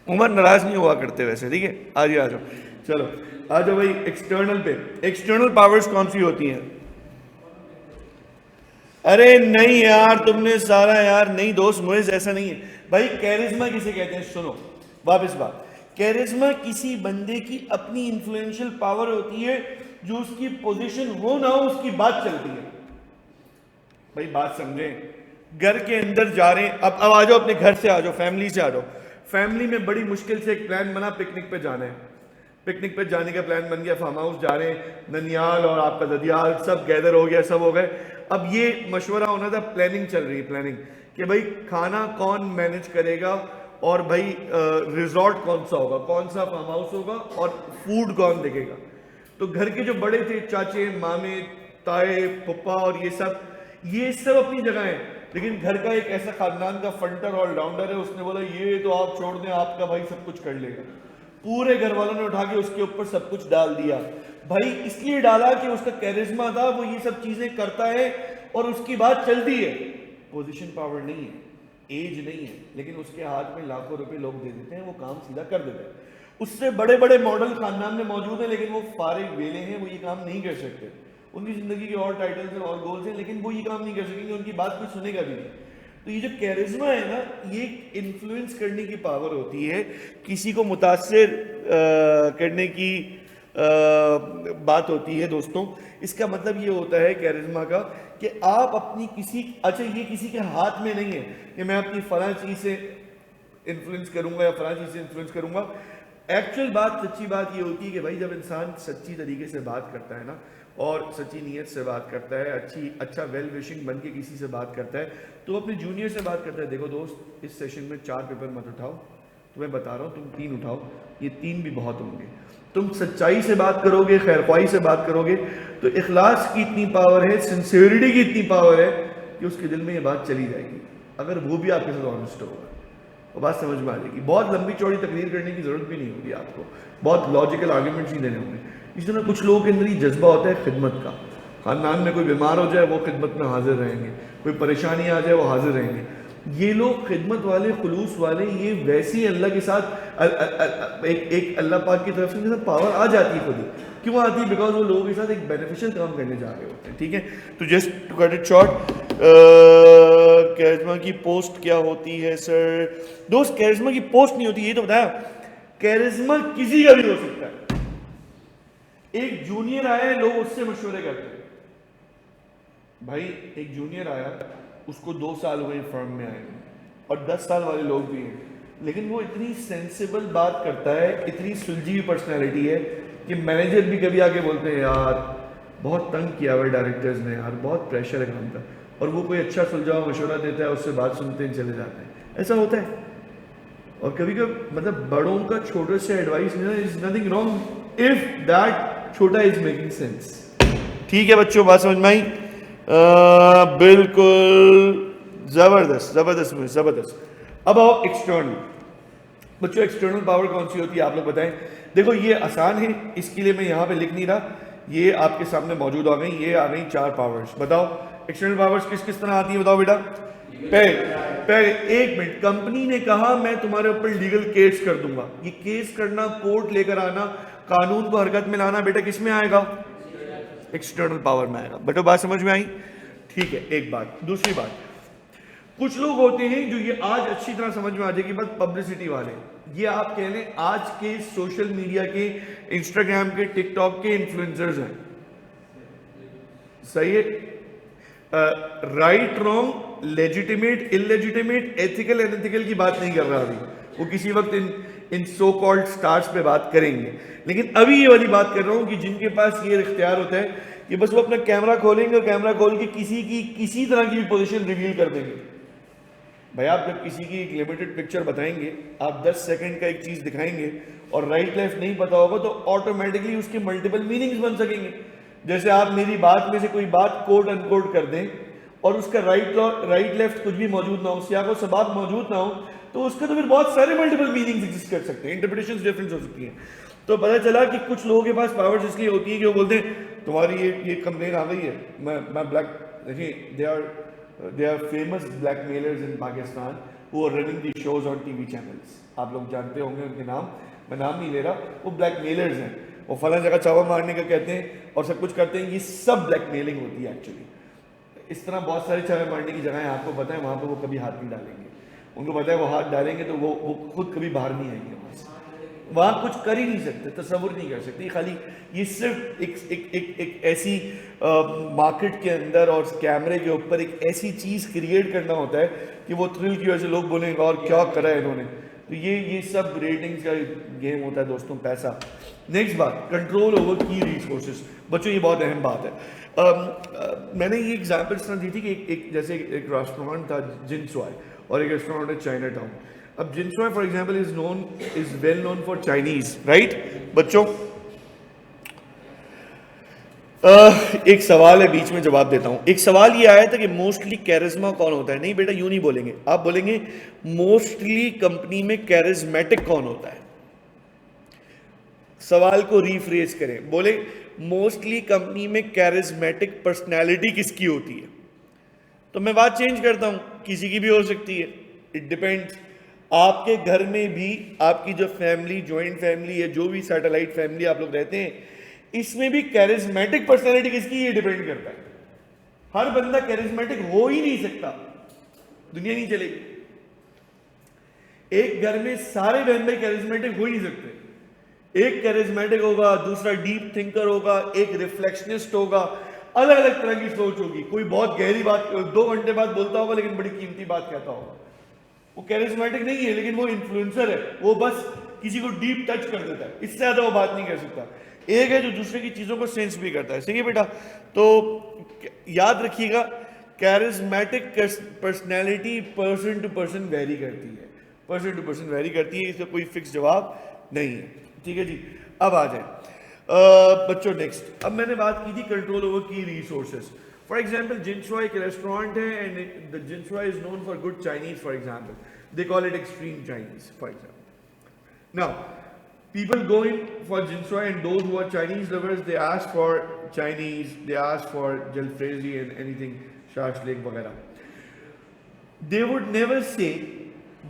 A: عمر ناراض نہیں ہوا کرتے ویسے, ٹھیک ہے؟ آگے آ جاؤ. چلو آ جاؤ بھائی ایکسٹرنل پہ. ایکسٹرنل پاورز کون سی ہوتی ہیں؟ ارے نہیں یار, تم نے سارا یار نہیں دوست, موئز ایسا نہیں ہے بھائی. کیرزما کسے کہتے ہیں؟ سنو واپس بات. کیرزما کسی بندے کی اپنی انفلوئنشل پاور ہوتی ہے, جو اس کی پوزیشن ہو نہ ہو اس کی بات چلتی ہے. بھائی بات سمجھیں, گھر کے اندر جا رہے ہیں, اب آ جاؤ اپنے گھر سے آ جاؤ, فیملی سے آ جاؤ. فیملی میں بڑی مشکل سے ایک پلان بنا, پکنک پہ جانا ہے. پکنک پہ جانے کا پلان بن گیا, فارم ہاؤس جا رہے ہیں, ننیال اور آپ کا ددیال سب گیدر ہو گیا, سب ہو گئے. اب یہ مشورہ ہونا تھا, پلاننگ چل رہی ہے, پلاننگ کہ بھائی کھانا کون مینج کرے گا, اور بھائی ریزورٹ کون سا ہوگا, کون سا فارم ہاؤس ہوگا, اور فوڈ کون دیکھے گا. تو گھر کے جو بڑے تھے, چاچے, مامے, تائے, پپا اور یہ سب اپنی جگہ ہیں. لیکن گھر کا ایک ایسا خاندان کا فنٹر اور راؤنڈر ہے, اس نے بولا یہ تو آپ چھوڑ دیں, آپ کا بھائی سب کچھ کر لے گا. پورے گھر والوں نے اٹھا کے اس کے اوپر سب کچھ ڈال دیا. بھائی اس لیے ڈالا کہ اس کا کیرزما تھا, وہ یہ سب چیزیں کرتا ہے اور اس کی بات چلتی ہے. پوزیشن پاور نہیں ہے, ایج نہیں ہے, لیکن اس کے ہاتھ میں لاکھوں روپے لوگ دے دیتے ہیں, وہ کام سیدھا کر دیتے ہیں. اس سے بڑے بڑے ماڈل خاندان میں موجود ہیں, لیکن وہ فارغ ویلے ہیں, وہ یہ کام نہیں کر سکتے. ان کی زندگی کے اور ٹائٹلز ہیں اور گولز ہیں, لیکن وہ یہ کام نہیں کر سکیں گے, ان کی بات کوئی سنے گا بھی نہیں. تو یہ جو کیرزما ہے نا, یہ انفلوئنس کرنے کی پاور ہوتی ہے, کسی کو متاثر کرنے کی بات ہوتی ہے دوستوں. اس کا مطلب یہ ہوتا ہے کیرزما کا کہ آپ اپنی اچھا یہ کسی کے ہاتھ میں نہیں ہے کہ میں اپنی فلاں چیز سے انفلوئنس کروں گا یا فلاں چیز سے انفلوئنس کروں گا. ایکچوئل بات, سچی بات یہ ہوتی ہے کہ بھائی جب انسان سچی طریقے سے بات کرتا ہے نا, اور سچی نیت سے بات کرتا ہے, اچھا ویل وشنگ بن کے کسی سے بات کرتا ہے, تو اپنے جونیئر سے بات کرتا ہے. دیکھو دوست, اس سیشن میں 4 پیپر مت اٹھاؤ, تمہیں بتا رہا ہوں, تم 3 اٹھاؤ, یہ 3 بھی بہت ہوں گے. تم سچائی سے بات کرو گے, خیر خواہی سے بات کرو گے, تو اخلاص کی اتنی پاور ہے, سنسیئرٹی کی اتنی پاور ہے کہ اس کے دل میں یہ بات چلی جائے گی, اگر وہ بھی آپ کے ساتھ آنسٹ ہوگا. وہ بات سمجھ میں آ جائے گی. بہت لمبی چوڑی تقریر کرنے کی ضرورت بھی نہیں ہوگی آپ کو, بہت لاجیکل آرگیومنٹس ہی دینے ہوں گے. اس طرح کچھ لوگوں کے اندر یہ جذبہ ہوتا ہے خدمت کا. خاندان میں کوئی بیمار ہو جائے وہ خدمت میں حاضر رہیں گے, کوئی پریشانی آ جائے وہ حاضر رہیں گے. یہ لوگ خدمت والے, خلوص والے, یہ ویسے ہی اللہ کے ساتھ ایک اللہ پاک کی طرف سے پاور آ جاتی ہے خود ہی. کیوں آتی ہے؟ بیکاز وہ لوگوں کے ساتھ ایک بینیفیشل کام کرنے جا رہے ہوتے ہیں. ٹھیک ہے, تو just to cut it short, charisma کی پوسٹ کیا ہوتی ہے سر؟ دوست کیرزما کی پوسٹ نہیں ہوتی, یہ تو بتایا. کیرزما کسی کا بھی ہو سکتا ہے. ایک جونیئر آیا, لوگ اس سے مشورے کرتے ہیں. بھائی ایک جونیئر آیا, اس کو 2 سال ہوئے فرم میں آئے, اور 10 سال والے لوگ بھی ہیں, لیکن وہ اتنی سینسیبل بات کرتا ہے, اتنی سلجھی ہوئی پرسنالٹی ہے کہ مینیجر بھی کبھی آگے بولتے ہیں یار بہت تنگ کیا ہوا ہے ڈائریکٹرز نے یار, بہت پریشر ہے کام کا, اور وہ کوئی اچھا سلجھاؤ مشورہ دیتا ہے, اس سے بات سنتے ہیں چلے جاتے ہیں. ایسا ہوتا ہے. اور کبھی کبھی مطلب بڑوں کا چھوٹے سے ایڈوائس لینا is nothing wrong if that چھوٹا از میکنگ سینس. ٹھیک ہے بچوں, بات سمجھ میں آئی؟ بالکل زبردست زبردست زبردست. اب آؤ ایکسٹرنل. بچوں ایکسٹرنل پاور کون سی ہوتی ہے آپ لوگ بتائیں. دیکھو یہ آسان ہے, اس کے لیے میں یہاں پہ لکھ نہیں رہا, یہ آپ کے سامنے موجود آ گئی. یہ آ گئی 4 پاورز. بتاؤ ایکسٹرنل پاورز کس کس طرح آتی ہیں, بتاؤ بیٹا. پہلے 1 منٹ, کمپنی نے کہا میں تمہارے اوپر لیگل کیس کر دوں گا. یہ کیس کرنا, کورٹ لے کر آنا, قانون کو حرکت میں لانا, بیٹا کس میں آئے گا؟ ایکسٹرنل پاور میں آئے گا. بیٹا بات سمجھ میں آئی؟ ٹھیک ہے, ایک بات. دوسری بات, کچھ لوگ ہوتے ہیں جو یہ آج اچھی طرح سمجھ میں آ جائے گی بات, پبلسٹی والے. یہ آپ کہہ لیں آج کے سوشل میڈیا کے, انسٹاگرام کے, ٹک ٹاک کے انفلوئنسرز ہیں. صحیح ہے؟ رائٹ رانگ, لیجیٹیمیٹ, انلیجیٹیمیٹ, ایتھیکل انیتھیکل کی بات نہیں کر رہا ابھی. وہ کسی وقت ان سو کالڈ سٹارز پہ بات کریں گے، لیکن ابھی یہ والی بات کر رہا ہوں کہ جن کے پاس یہ اختیار ہوتا ہے کہ بس وہ اپنا کیمرہ کھولیں گے اور کیمرہ کھول کے کسی طرح کی بھی پوزیشن ریویل کر دیں گے. بھائی آپ جب کسی کی ایک لمیٹڈ پکچر بتائیں گے، آپ 10 سیکنڈ کا ایک چیز دکھائیں گے اور رائٹ لیفٹ نہیں پتا ہوگا تو آٹومیٹکلی اس کے ملٹیپل میننگز بن سکیں گے. جیسے آپ میری بات میں سے کوئی بات کوٹ ان کوٹ کر دیں اور اس کا رائٹ لیفٹ کچھ بھی موجود نہ ہو، سیاق و سباق موجود نہ ہو، تو اس کا تو پھر بہت سارے ملٹیپل میننگز ایگزسٹ کر سکتے ہیں، انٹرپریٹیشنز ڈفرنس ہو سکتی ہیں. تو پتہ چلا کہ کچھ لوگوں کے پاس پاورز اس لیے ہوتی ہیں کہ وہ بولتے ہیں تمہاری یہ کمپلین آ گئی ہے، میں بلیک، دیکھیں they are famous black millers in Pakistan who are running the shows on TV channels. آپ لوگ جانتے ہوں گے ان کے نام، میں نام نہیں لے رہا. وہ بلیک میلرز ہیں، وہ فلاں جگہ چاوا مارنے کا کہتے ہیں اور سب کچھ کرتے ہیں. یہ سب بلیک میلنگ ہوتی ہے ایکچولی. اس طرح بہت ساری چاوے مارنے کی جگہیں آپ کو پتہ ہے، وہاں پہ وہ کبھی ہاتھ نہیں ڈالیں گے. ان کو پتہ ہے وہ ہاتھ ڈالیں گے تو وہ خود کبھی باہر نہیں آئیں گے وہاں سے. وہاں کچھ کر ہی نہیں سکتے، تصور نہیں کر سکتے. خالی یہ صرف ایک ایسی مارکیٹ کے اندر اور کیمرے کے اوپر ایک ایسی چیز کریٹ کرنا ہوتا ہے کہ وہ تھرل کی وجہ سے لوگ بولیں گے اور کیا کرا ہے انہوں نے. تو یہ سب ریٹنگز کا گیم ہوتا ہے دوستوں، پیسہ. نیکسٹ بات، کنٹرول اوور کی ریسورسز. بچوں یہ بہت اہم بات ہے. میں نے یہ ایگزامپل اس طرح دی تھی کہ جیسے ایک ریسٹورینٹ تھا جنسوائے اور ایک ریسٹورینٹ ہے چائنا ٹاؤن. اب جنسوائے for example is well known for Chinese, right بچوں؟ ایک سوال ہے بیچ میں جواب دیتا ہوں. ایک سوال یہ آیا تھا کہ موسٹلی کیرزما کون ہوتا ہے. نہیں بیٹا یوں نہیں بولیں گے، آپ بولیں گے موسٹلی کمپنی میں کیرزمیٹک کون ہوتا ہے. سوال کو ریفریز کریں، بولیں موسٹلی کمپنی میں کیرزمیٹک پرسنالٹی کس کی ہوتی ہے. تو میں بات چینج کرتا ہوں، کسی کی بھی ہو سکتی ہے، اٹ ڈیپینڈز. آپ کے گھر میں بھی آپ کی جو فیملی، جوائنٹ فیملی ہے، جو بھی سیٹلائٹ فیملی آپ لوگ رہتے ہیں، اس میں بھی کیرزمیٹک پرسنالٹی کس کی، یہ ڈیپینڈ کرتا ہے. ہر بندہ کیرزمیٹک ہو ہی نہیں سکتا، دنیا نہیں چلے گی. ایک گھر میں سارے بہن بھائی کیرزمیٹک ہو ہی نہیں سکتے. ایک کیرزمیٹک ہوگا، دوسرا ڈیپ تھنکر ہوگا، ایک ریفلیکشنسٹ ہوگا، الگ الگ طرح کی سوچ ہوگی. کوئی بہت گہری بات 2 گھنٹے بعد بولتا ہوگا لیکن بڑی قیمتی بات کہتا ہوگا. وہ کیرزمیٹک نہیں ہے لیکن وہ انفلوئنسر ہے، وہ بس کسی کو ڈیپ ٹچ کر دیتا ہے، اس سے زیادہ وہ بات نہیں کر سکتا. ایک ہے جو دوسرے کی چیزوں کو سینس بھی کرتا ہے. صحیح ہے بیٹا؟ تو یاد رکھیے گا charismatic personality person to person vary کرتی ہے، پرسن ٹو پرسن ویری کرتی ہے. اس کا کوئی فکس جواب نہیں ہے. ٹھیک ہے جی، اب آ جائیں بچوں نیکسٹ. اب میں نے بات کی تھی کنٹرول اوور کی ریسورسز. فار ایگزامپل جنسوائے ایک ریسٹورینٹ ہے and the جنسوائے is known for good Chinese for example. They call it extreme Chinese for example. Now people go in for جنسوائے and those who are Chinese lovers they ask for Chinese, they ask for jalfrezi and anything shashlik وغیرہ. They would never say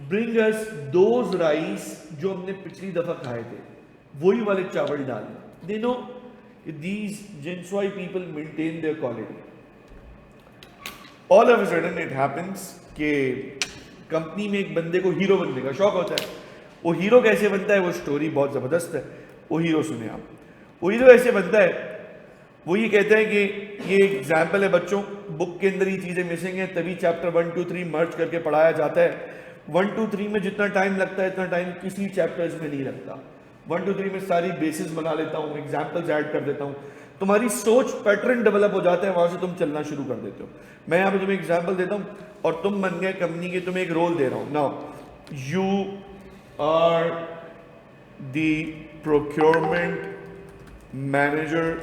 A: bring us those rice جو ہم نے پچھلی دفعہ کھائے تھے، وہی والے چاول ڈالیں. They know these جنسوائے people maintain their quality. All of a sudden it happens کہ کمپنی میں ایک بندے کو ہیرو بننے کا شوق ہوتا ہے. وہ ہیرو کیسے بنتا ہے؟ وہ سٹوری بہت زبردست ہے، وہ ہیرو سنیں آپ. وہ ہیرو ایسے بنتا ہے، وہ یہ کہتا ہے کہ یہ ایک ایگزامپل ہے بچوں، بک کے اندر یہ چیزیں مسنگ ہیں تبھی چیپٹر 1 2 3 مرج کر کے پڑھایا جاتا ہے. 1 2 3 میں جتنا ٹائم لگتا ہے اتنا ٹائم کسی چیپٹرز میں نہیں لگتا. 1 2 3 میں ساری بیسز بنا لیتا ہوں، ایگزامپلز ایڈ کر دیتا ہوں، تمہاری سوچ پیٹرن ڈیولپ ہو جاتا ہے، وہاں سے تم چلنا شروع کر دیتے ہو. میں یہاں پہ تمہیں ایگزامپل دیتا ہوں اور تم بن گئے کمپنی کے، تمہیں ایک رول دے رہا ہوں. Now you are the procurement manager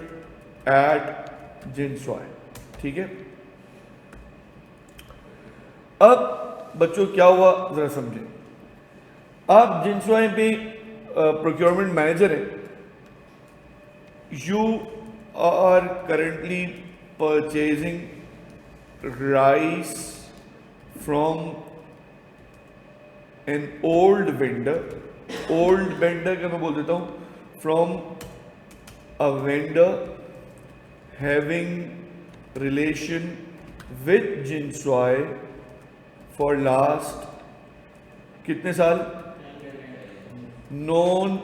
A: at جنسوائے. ٹھیک ہے؟ اب بچوں کیا ہوا ذرا سمجھیں. آپ جنسوائے پہ پروکیورمنٹ مینیجر ہیں. You are currently purchasing rice from an old vendor. Old vendor کا میں بول دیتا ہوں from a vendor having relation with جنسوائے for last کتنے سال؟ known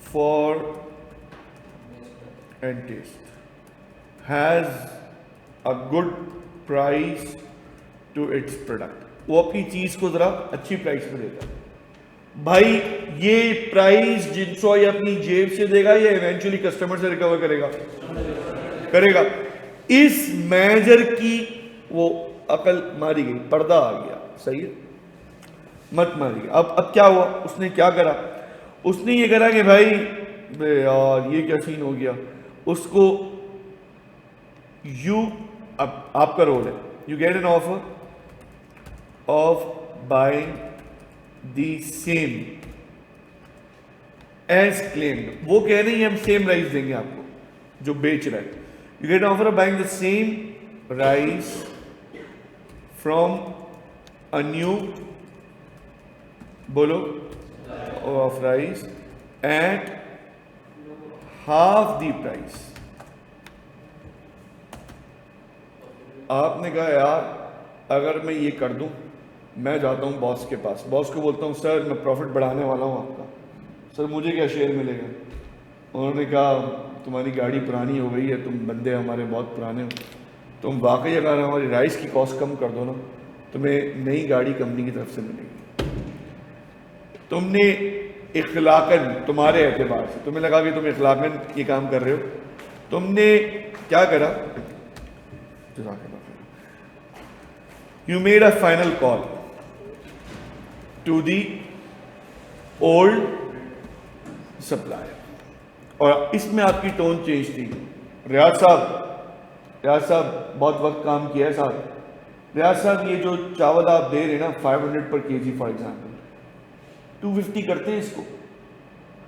A: for and taste, has a good price to its product. وہ اپنی چیز کو ذرا اچھی پرائس پہ دیتا ہے. بھائی یہ پرائز جنسوائے اپنی جیب سے دے گا یا ایونچولی کسٹمر سے ریکور کرے گا؟ اس مینیجر کی وہ عقل ماری گئی، پردہ آ گیا، صحیح ہے، مت ماری. اب کیا ہوا؟ اس نے کیا کرا؟ اس نے یہ کرا کہ بھائی یار یہ کیا سین ہو گیا. اس کو اب آپ کا رول ہے، you get an offer of buying the same as claimed. وہ کہہ رہے ہیں ہم سیم رائس دیں گے آپ کو جو بیچ رہا ہے. You get offer of buying the same rice from a new bowl of rice at half the price. آپ نے کہا یار اگر میں یہ کر دوں، میں جاتا ہوں باس کے پاس، باس کو بولتا ہوں سر میں پروفٹ بڑھانے والا ہوں آپ کا، سر مجھے کیا شیئر ملے گا؟ انہوں نے کہا تمہاری گاڑی پرانی ہو گئی ہے، تم بندے ہمارے بہت پرانے ہو، تم واقعی اگر ہماری رائس کی کاسٹ کم کر دو نا، تمہیں نئی گاڑی کمپنی کی طرف سے ملے گی. تم نے اخلاقاً، تمہارے اعتبار سے تمہیں لگا کہ تم اخلاقاً یہ کام کر رہے ہو، تم نے کیا کرا؟ You made a final call to the old supplier. اور اس میں آپ کی ٹون چینج تھی. ریاض صاحب بہت وقت کام کیا ہے صاحب، ریاض صاحب یہ جو چاول آپ دے رہے ہیں نا 500 پر کے جی فار ایگزامپل، 250 کرتے ہیں اس کو.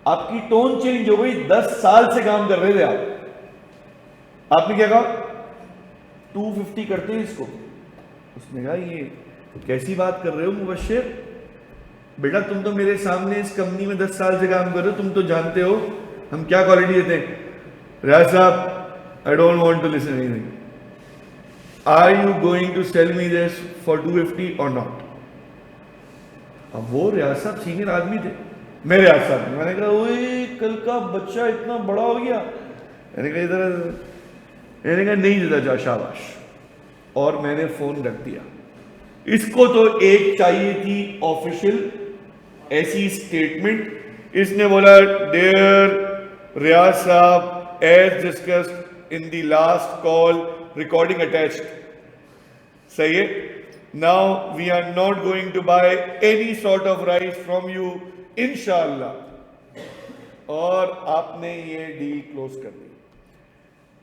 A: آپ کی ٹون چینج ہو گئی، 10 سال سے کام کر رہے تھے آپ نے کیا کہا؟ 250 کرتے ہیں اس کو. اس نے کہا یہ کیسی بات کر رہے ہو مبشر، بیٹا تم تو میرے سامنے اس کمپنی میں 10 سال سے کام کر رہے ہو، تم تو جانتے ہو ہم کیا کوالٹی دیتے ہیں. ریاض صاحب I don't want to listen anything. Are you going to sell me this for 250 or not? اب وہ ریاض صاحب سینئر آدمی تھے، میں ریاض صاحب میں نے کہا اوئے کل کا بچہ اتنا بڑا ہو گیا. میں نے کہا ادھر، میں نے کہا نہیں دیتا جا شاباش، اور میں نے فون رکھ دیا. اس کو تو ایک چاہیے تھی آفیشیل ایسی اسٹیٹمنٹ. اس نے بولا ڈیئر ریاض صاحب as discussed in the last call, recording attached. صحیح ہے. Now we are not going to buy any sort of rice from you انشاءاللہ. اور آپ نے یہ ڈیل کلوز کر دی.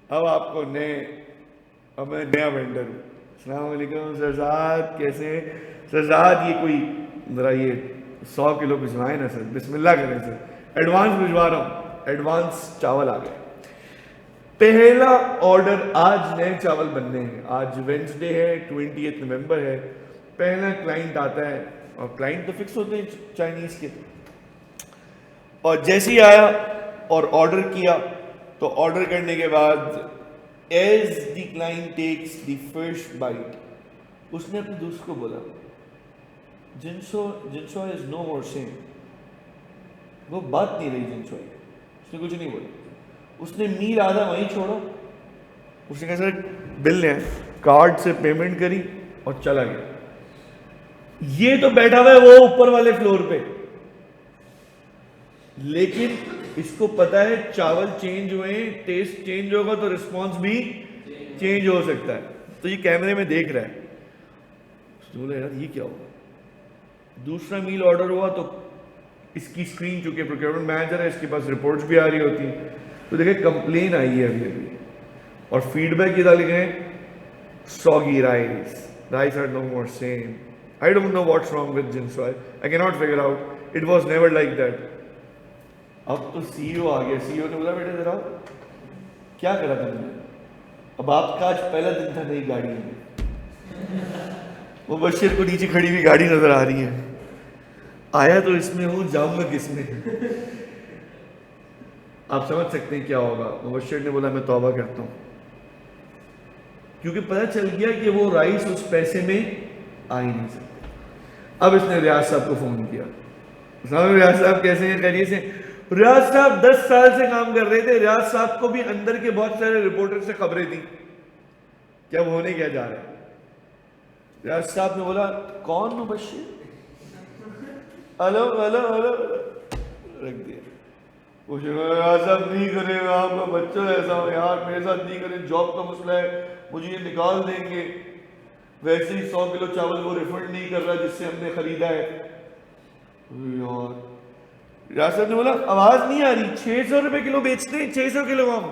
A: اب آپ کو اب میں نیا وینڈر ہوں. السلام علیکم سرزاد، کیسے ہیں سرزاد؟ یہ کوئی ذرا یہ 100 کلو بھجوائیں نا سر، بسم اللہ کریں سر، ایڈوانس بھجوا رہا ہوں. ایڈوانس چاول آ گئے. پہلا آرڈر، آج نئے چاول بننے ہیں، آج وینسڈے ہے، 28 نومبر ہے. پہلا کلائنٹ آتا ہے، اور کلائنٹ تو فکس ہوتے ہیں چائنیز کے. اور جیسے ہی آیا اور آرڈر کیا، تو آرڈر کرنے کے بعد as the client takes the first bite, اس نے اپنے دوست کو بولا جنسو از نو مور سیم. وہ بات نہیں رہی جنسو، اس نے کچھ نہیں بولا. اس نے میل آدھا وہیں چھوڑا. اس نے کہا سر بل لیں، کارڈ سے پیمنٹ کری اور چلا گیا. یہ تو بیٹھا ہوا ہے وہ اوپر والے فلور پہ، لیکن اس کو پتا ہے چاول چینج ہوئے، ٹیسٹ چینج ہوگا تو رسپانس بھی چینج ہو سکتا ہے. تو یہ کیمرے میں دیکھ رہا ہے. اس نے بولا یار یہ کیا ہوگا. دوسرا میل آرڈر ہوا تو اس کی اسکرین، چونکہ پروکیورمنٹ مینیجر ہے، اس کے پاس رپورٹس بھی آ رہی ہوتی ہیں. تو دیکھیں کمپلین آئی ہے ابھی، اور فیڈ بیک ادھر لکھ رہے ہیں soggy rice are no more same. I don't know what's wrong with Jinsoy. I cannot figure out. It was never like that. اب تو سی او آ گیا. سی او نے بولا بیٹے ذرا کیا کرا تم نے؟ اب آپ کا آج پہلا دن تھا نئی گاڑی میں. وہ بشیر کو نیچے کھڑی ہوئی گاڑی نظر آ رہی ہے. آیا تو اس میں ہوں، جاؤں گا کس میں؟ آپ سمجھ سکتے ہیں کیا ہوگا. مبشر نے بولا میں توبہ کرتا ہوں، کیونکہ پتہ چل گیا کہ وہ رائس اس پیسے میں آ ہی نہیں سکتے. اب اس نے ریاض صاحب کو فون کیا. ریاض صاحب کیسے ہیں؟ خیریت سے؟ ریاض صاحب 10 سال سے کام کر رہے تھے. ریاض صاحب کو بھی اندر کے بہت سارے رپورٹر سے خبریں تھیں کیا وہ ہونے کیا جا رہا ہے. ریاض صاحب نے بولا کون مبشر؟ ہلو ہلو ہلو رکھ دیا. کچھ صاحب نہیں کرے گا، آپ کا بچہ ایسا ہو یار، میرے ساتھ نہیں کرے، جاب کا مسئلہ ہے، مجھے یہ نکال دیں گے، ویسے ہی 100 کلو چاول وہ ریفنڈ نہیں کر رہا جس سے ہم نے خریدا ہے. یار ریاض صاحب نے بولا آواز نہیں آ رہی، 600 روپے کلو بیچتے ہیں، 600 کلو ہم.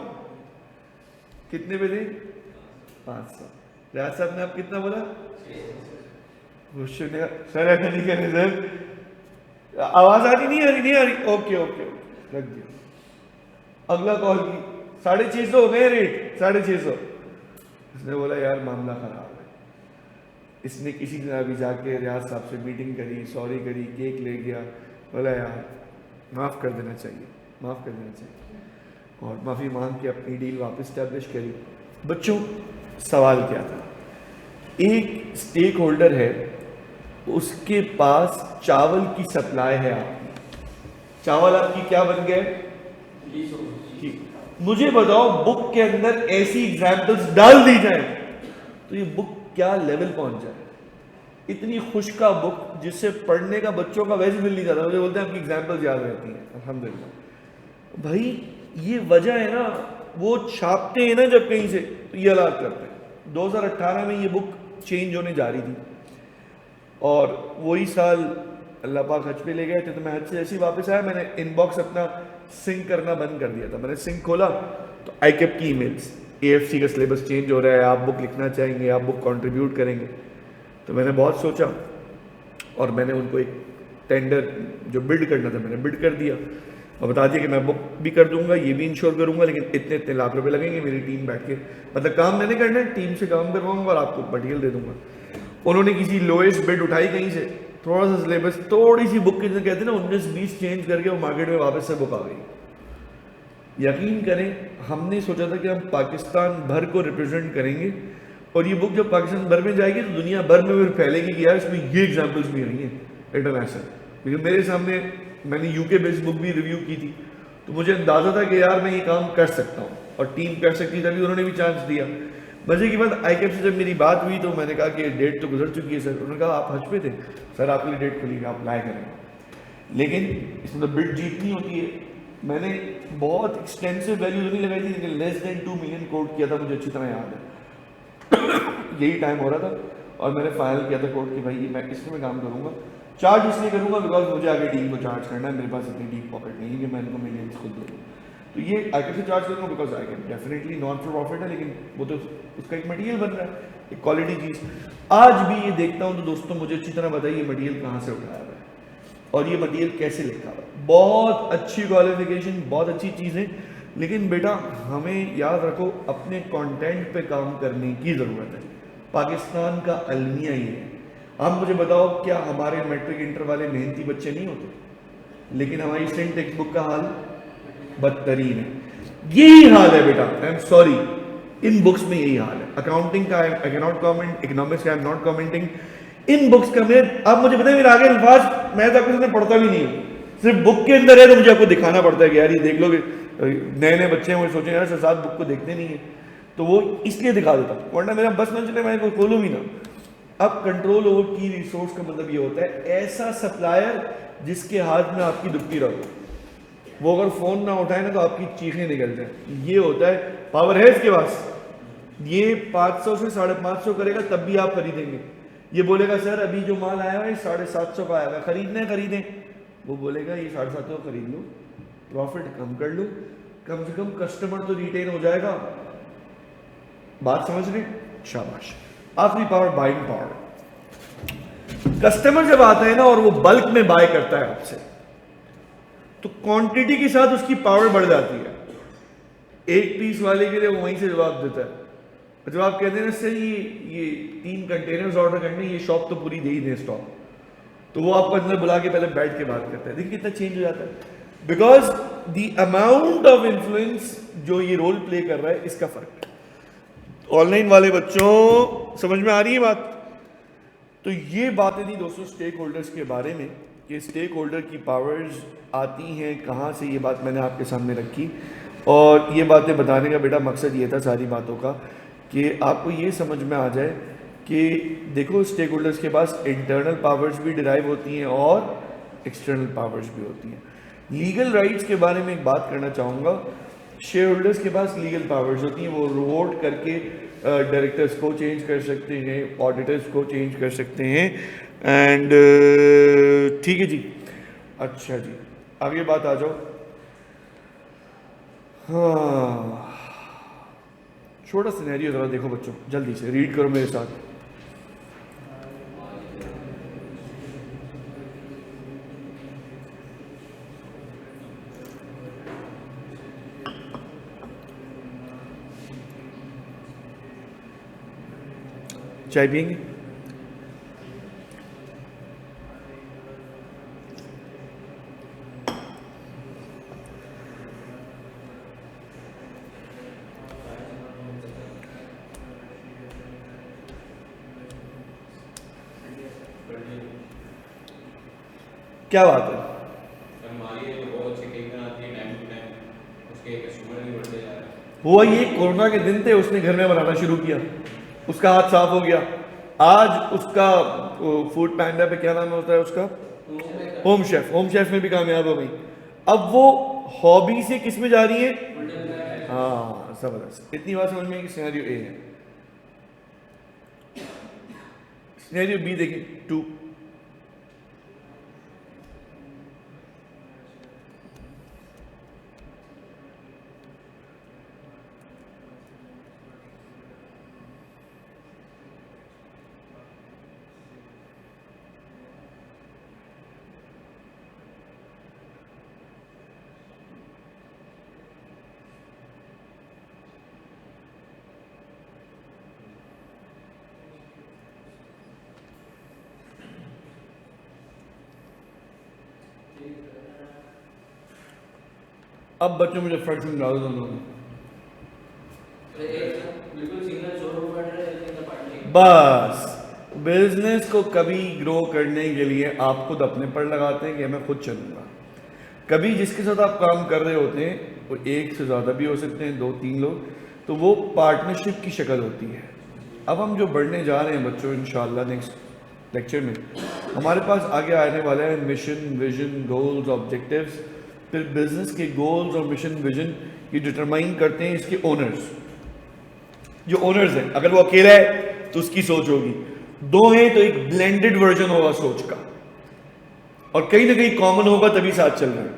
A: کتنے پہ دیں؟ 500. ریاض صاحب نے آپ کتنا بولا؟ سر ایسا نہیں کریں سر، آواز آ رہی نہیں آ رہی نہیں آ رہی، اوکے اوکے اوکے رکھ دیا. اگلا کال کی 650 ہو گئے ریٹ، 650. اس نے بولا یار معاملہ خراب ہے. اس نے کسی طرح بھی جا کے ریاض صاحب سے میٹنگ کری، سوری کری، کیک لے گیا، بولا یار معاف کر دینا چاہیے، معاف کر دینا چاہیے، اور معافی مانگ کے اپنی ڈیل واپس اسٹیبلش کری. بچوں سوال کیا تھا؟ ایک اسٹیک ہولڈر ہے، اس کے پاس چاول کی سپلائی ہے. آپ کی چاول آپ کی کیا بن گئے؟ مجھے بتاؤ بک کے اندر ایسی ایگزامپلس ڈال دی جائیں تو یہ بک کیا لیول پہنچ جائے. اتنی خشکا بک جس سے پڑھنے کا بچوں کا ویسے دل نہیں جاتا، مجھے بولتے ہیں آپ کی ایگزامپلس یاد رہتی ہیں. الحمدللہ بھائی یہ وجہ ہے نا، وہ چھاپتے ہیں نا جب کہیں سے تو یہ حالات کرتے ہیں. 2018 میں یہ بک چینج ہونے جا رہی تھی، اور وہی سال اللہ پاک حج پہ لے گئے تھے، تو میں حج سے ایسے ہی واپس آیا، میں نے ان باکس اپنا سنک کرنا بند کر دیا تھا. میں نے سنک کھولا تو آئی کیپ کی ای میلس، اے ایف سی کا سلیبس چینج ہو رہا ہے، آپ بک لکھنا چاہیں گے، آپ بک کنٹریبیوٹ کریں گے. تو میں نے بہت سوچا اور میں نے ان کو ایک ٹینڈر جو بلڈ کرنا تھا میں نے بلڈ کر دیا، اور بتا دیا کہ میں بک بھی کر دوں گا، یہ بھی انشور کروں گا، لیکن اتنے اتنے لاکھ روپے لگیں گے. میری ٹیم بیٹھ کے مطلب کام میں نے کرنا ہے، ٹیم سے کام کرواؤں گا اور آپ کو مٹیریل دے دوں گا. انہوں نے کسی لوئسٹ بڈ اٹھائی کہیں سے، تھوڑا سا سلیبس، تھوڑی سی بک کے کہتے ہیں نا 19-20 چینج کر کے وہ مارکیٹ میں واپس سے بک آ گئی. یقین کریں ہم نے سوچا تھا کہ ہم پاکستان بھر کو ریپرزینٹ کریں گے، اور یہ بک جب پاکستان بھر میں جائے گی تو دنیا بھر میں پھر پھیلے گی کہ یار اس میں یہ ایگزامپلس بھی آئی ہیں انٹرنیشنل. کیونکہ میرے سامنے میں نے یو کے بیسڈ بک بھی ریویو کی تھی، تو مجھے اندازہ تھا کہ یار میں یہ کام کر سکتا ہوں اور ٹیم کر سکتی، تبھی انہوں نے بھی چانس دیا. مزے کی بات آئی کیپ سے جب میری بات ہوئی تو میں نے کہا کہ ڈیٹ تو گزر چکی ہے سر. انہوں نے کہا آپ حج پہ تھے سر، آپ کے لیے ڈیٹ کھلی ہے، آپ اپلائی کریں. لیکن اس میں تو بڈ جیتنی ہوتی ہے. میں نے بہت ایکسٹینسو ویلیو نہیں لگائی تھی، لیکن لیس دین 2 ملین کوٹ کیا تھا، مجھے اچھی طرح یاد ہے. یہی ٹائم ہو رہا تھا اور میں نے فائنل کیا تھا کوٹ کہ بھائی میں اس میں کام کروں گا. چارج اس لیے کروں گا بیکاز مجھے آگے ٹیم کو چارج کرنا ہے، میرے پاس اتنی ڈیپ پاکٹ نہیں ہے کہ میں ان کو ملینس خود دے دوں. تو یہ آئی کیپ سے چارج کروں گا because I keep definitely non for profit ہے، لیکن وہ تو اس کا ایک مٹیریل بن رہا ہے، ایک کوالٹی چیز. آج بھی یہ دیکھتا ہوں تو دوستوں مجھے اچھی طرح بتائیے یہ مٹیریل کہاں سے اٹھایا ہوا ہے اور یہ مٹیریل کیسے لکھا ہوا ہے. بہت اچھی کوالیفیکیشن، بہت اچھی چیزیں، لیکن بیٹا ہمیں یاد رکھو اپنے کانٹینٹ پہ کام کرنے کی ضرورت ہے. پاکستان کا المیہ یہ ہے. آپ مجھے بتاؤ کیا ہمارے میٹرک انٹر والے محنتی بچے نہیں ہوتے؟ لیکن ہماری سینٹ ٹیکسٹ بک کا حال بدترین ہے. یہی حال ہے بیٹا، آئی ایم سوری، ان بکس میں یہی حال ہے. اکاؤنٹنگ کا I cannot comment، اکنامکس کا I am not commenting. ان بکس کا میں آپ مجھے بتائیں میرے آگے الفاظ میں تو آپ کے پڑھتا بھی نہیں ہوں، صرف بک کے اندر ہے تو مجھے آپ کو دکھانا پڑتا ہے کہ یار یہ دیکھ لو. کہ نئے نئے بچے ہیں وہ سوچیں یار ساتھ بک کو دیکھتے نہیں ہیں، تو وہ اس لیے دکھا دیتا ہوں، ورنہ میرا بس نہ چلے میں کوئی کھولوں بھی نہ. اب کنٹرول اوور کی ریسورس کا مطلب یہ ہوتا ہے ایسا سپلائر جس کے ہاتھ میں آپ کی دبتی رہو، وہ اگر فون نہ اٹھائے نا تو آپ کی چیخیں نکل جائیں. یہ ہوتا ہے پاور ہے اس کے پاس. یہ 500 سے 550 کرے گا تب بھی آپ خریدیں گے. یہ بولے گا سر ابھی جو مال آیا ہے 750 کا آیا ہے، خریدنا ہے خریدیں. وہ بولے گا یہ 750 خرید لو، پروفٹ کم کر لو، کم سے کم کسٹمر تو ریٹین ہو جائے گا. بات سمجھ رہے؟ شاباش. آخری پاور بائنگ پاور. کسٹمر جب آتا ہے نا اور وہ بلک میں بائی کرتا ہے آپ سے تو کوانٹٹی کے ساتھ اس کی پاور بڑھ جاتی ہے. ایک پیس والے کے لیے وہ وہیں سے جواب دیتا ہے. جب آپ کہتے ہیں نا سر یہ 3 کنٹینرز آرڈر کرنے، یہ شاپ تو پوری دے ہی دیں اسٹاک، تو وہ آپ کو اندر بلا کے پہلے بیٹھ کے بات کرتا ہے. دیکھیں کتنا چینج ہو جاتا ہے because the amount of influence جو یہ رول پلے کر رہا ہے اس کا فرق ہے. آن لائن والے بچوں سمجھ میں آ رہی ہے بات؟ تو یہ باتیں تھی دوستوں اسٹیک ہولڈرز کے بارے میں کہ اسٹیک ہولڈر کی پاورز آتی ہیں کہاں سے. یہ بات میں نے آپ کے سامنے رکھی اور یہ باتیں بتانے کا بیٹا مقصد یہ تھا ساری باتوں کا کہ آپ کو یہ سمجھ میں آ جائے کہ دیکھو اسٹیک ہولڈرز کے پاس انٹرنل پاورز بھی ڈرائیو ہوتی ہیں اور ایکسٹرنل پاورز بھی ہوتی ہیں. لیگل رائٹس کے بارے میں ایک بات کرنا چاہوں گا. شیئر ہولڈرس کے پاس لیگل پاورز ہوتی ہیں, وہ ووٹ کر کے ڈائریکٹرس کو چینج کر سکتے ہیں, آڈیٹرس کو چینج کر سکتے ہیں. اینڈ ٹھیک ہے جی. اچھا جی آگے بات آ جاؤ. ہاں چھوٹا سینیریو ذرا دیکھو بچوں, جلدی سے ریڈ کرو میرے ساتھ. چائے پئیں گے؟ کیا بات ہے؟ ہوا یہ کورونا کے دن تھے, اس نے گھر میں بنانا شروع کیا, اس کا ہاتھ صاف ہو گیا. آج اس کا فوڈ پینڈا پہ کیا نام ہوتا ہے اس کا, ہوم شیف, ہوم شیف میں بھی کامیاب ہو گئی. اب وہ ہابی سے کس میں جا رہی ہے؟ ہاں زبردست. اتنی بات سمجھ میں کہ سینیریو اے ہے. سینیریو بی دیکھیں 2. اب بچوں مجھے فرق سمجھا دو دونوں میں. بس بزنس کو کبھی گرو کرنے کے لیے آپ خود اپنے پر لگاتے ہیں کہ میں خود چلوں گا. کبھی جس کے ساتھ آپ کام کر رہے ہوتے ہیں وہ ایک سے زیادہ بھی ہو سکتے ہیں, 2-3 لوگ, تو وہ پارٹنرشپ کی شکل ہوتی ہے. اب ہم جو بڑھنے جا رہے ہیں بچوں انشاءاللہ نیکسٹ لیکچر میں ہمارے پاس آگے آنے والا ہے مشن, ویژن, گولز, آبجیکٹیوز. پھر بزنس کے گولز اور مشن ویژن یہ ڈٹرمائن کرتے ہیں اس کے اونرز. جو اونرز ہیں, اگر وہ اکیلا ہے تو اس کی سوچ ہوگی, 2 ہیں تو ایک بلینڈڈ ورژن ہوگا سوچ کا, اور کہیں نہ کہیں کامن ہوگا تبھی ساتھ چل رہے ہیں.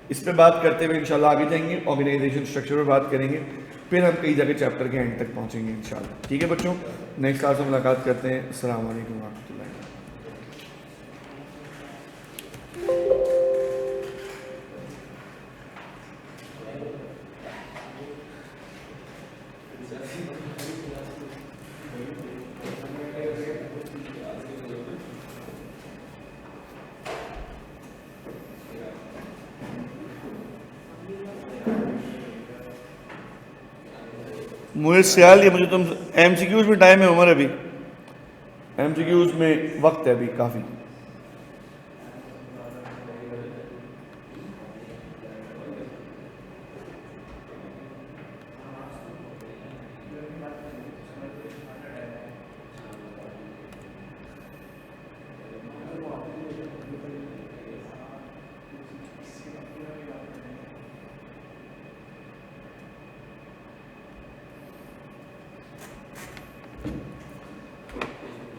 A: اس پہ بات کرتے ہوئے انشاءاللہ آگے جائیں گے, آرگنائزیشن اسٹرکچر پہ بات کریں گے, پھر ہم کئی جگہ چیپٹر کے اینڈ تک پہنچیں گے انشاءاللہ. ٹھیک ہے بچوں, نیکسٹ کلاس میں ملاقات کرتے ہیں. السلام علیکم ورحمۃ اللہ. مجھے سیال ہے, مجھے تم ایم سی کیوز میں ٹائم ہے عمر, ابھی ایم سی کیوز میں وقت ہے ابھی کافی.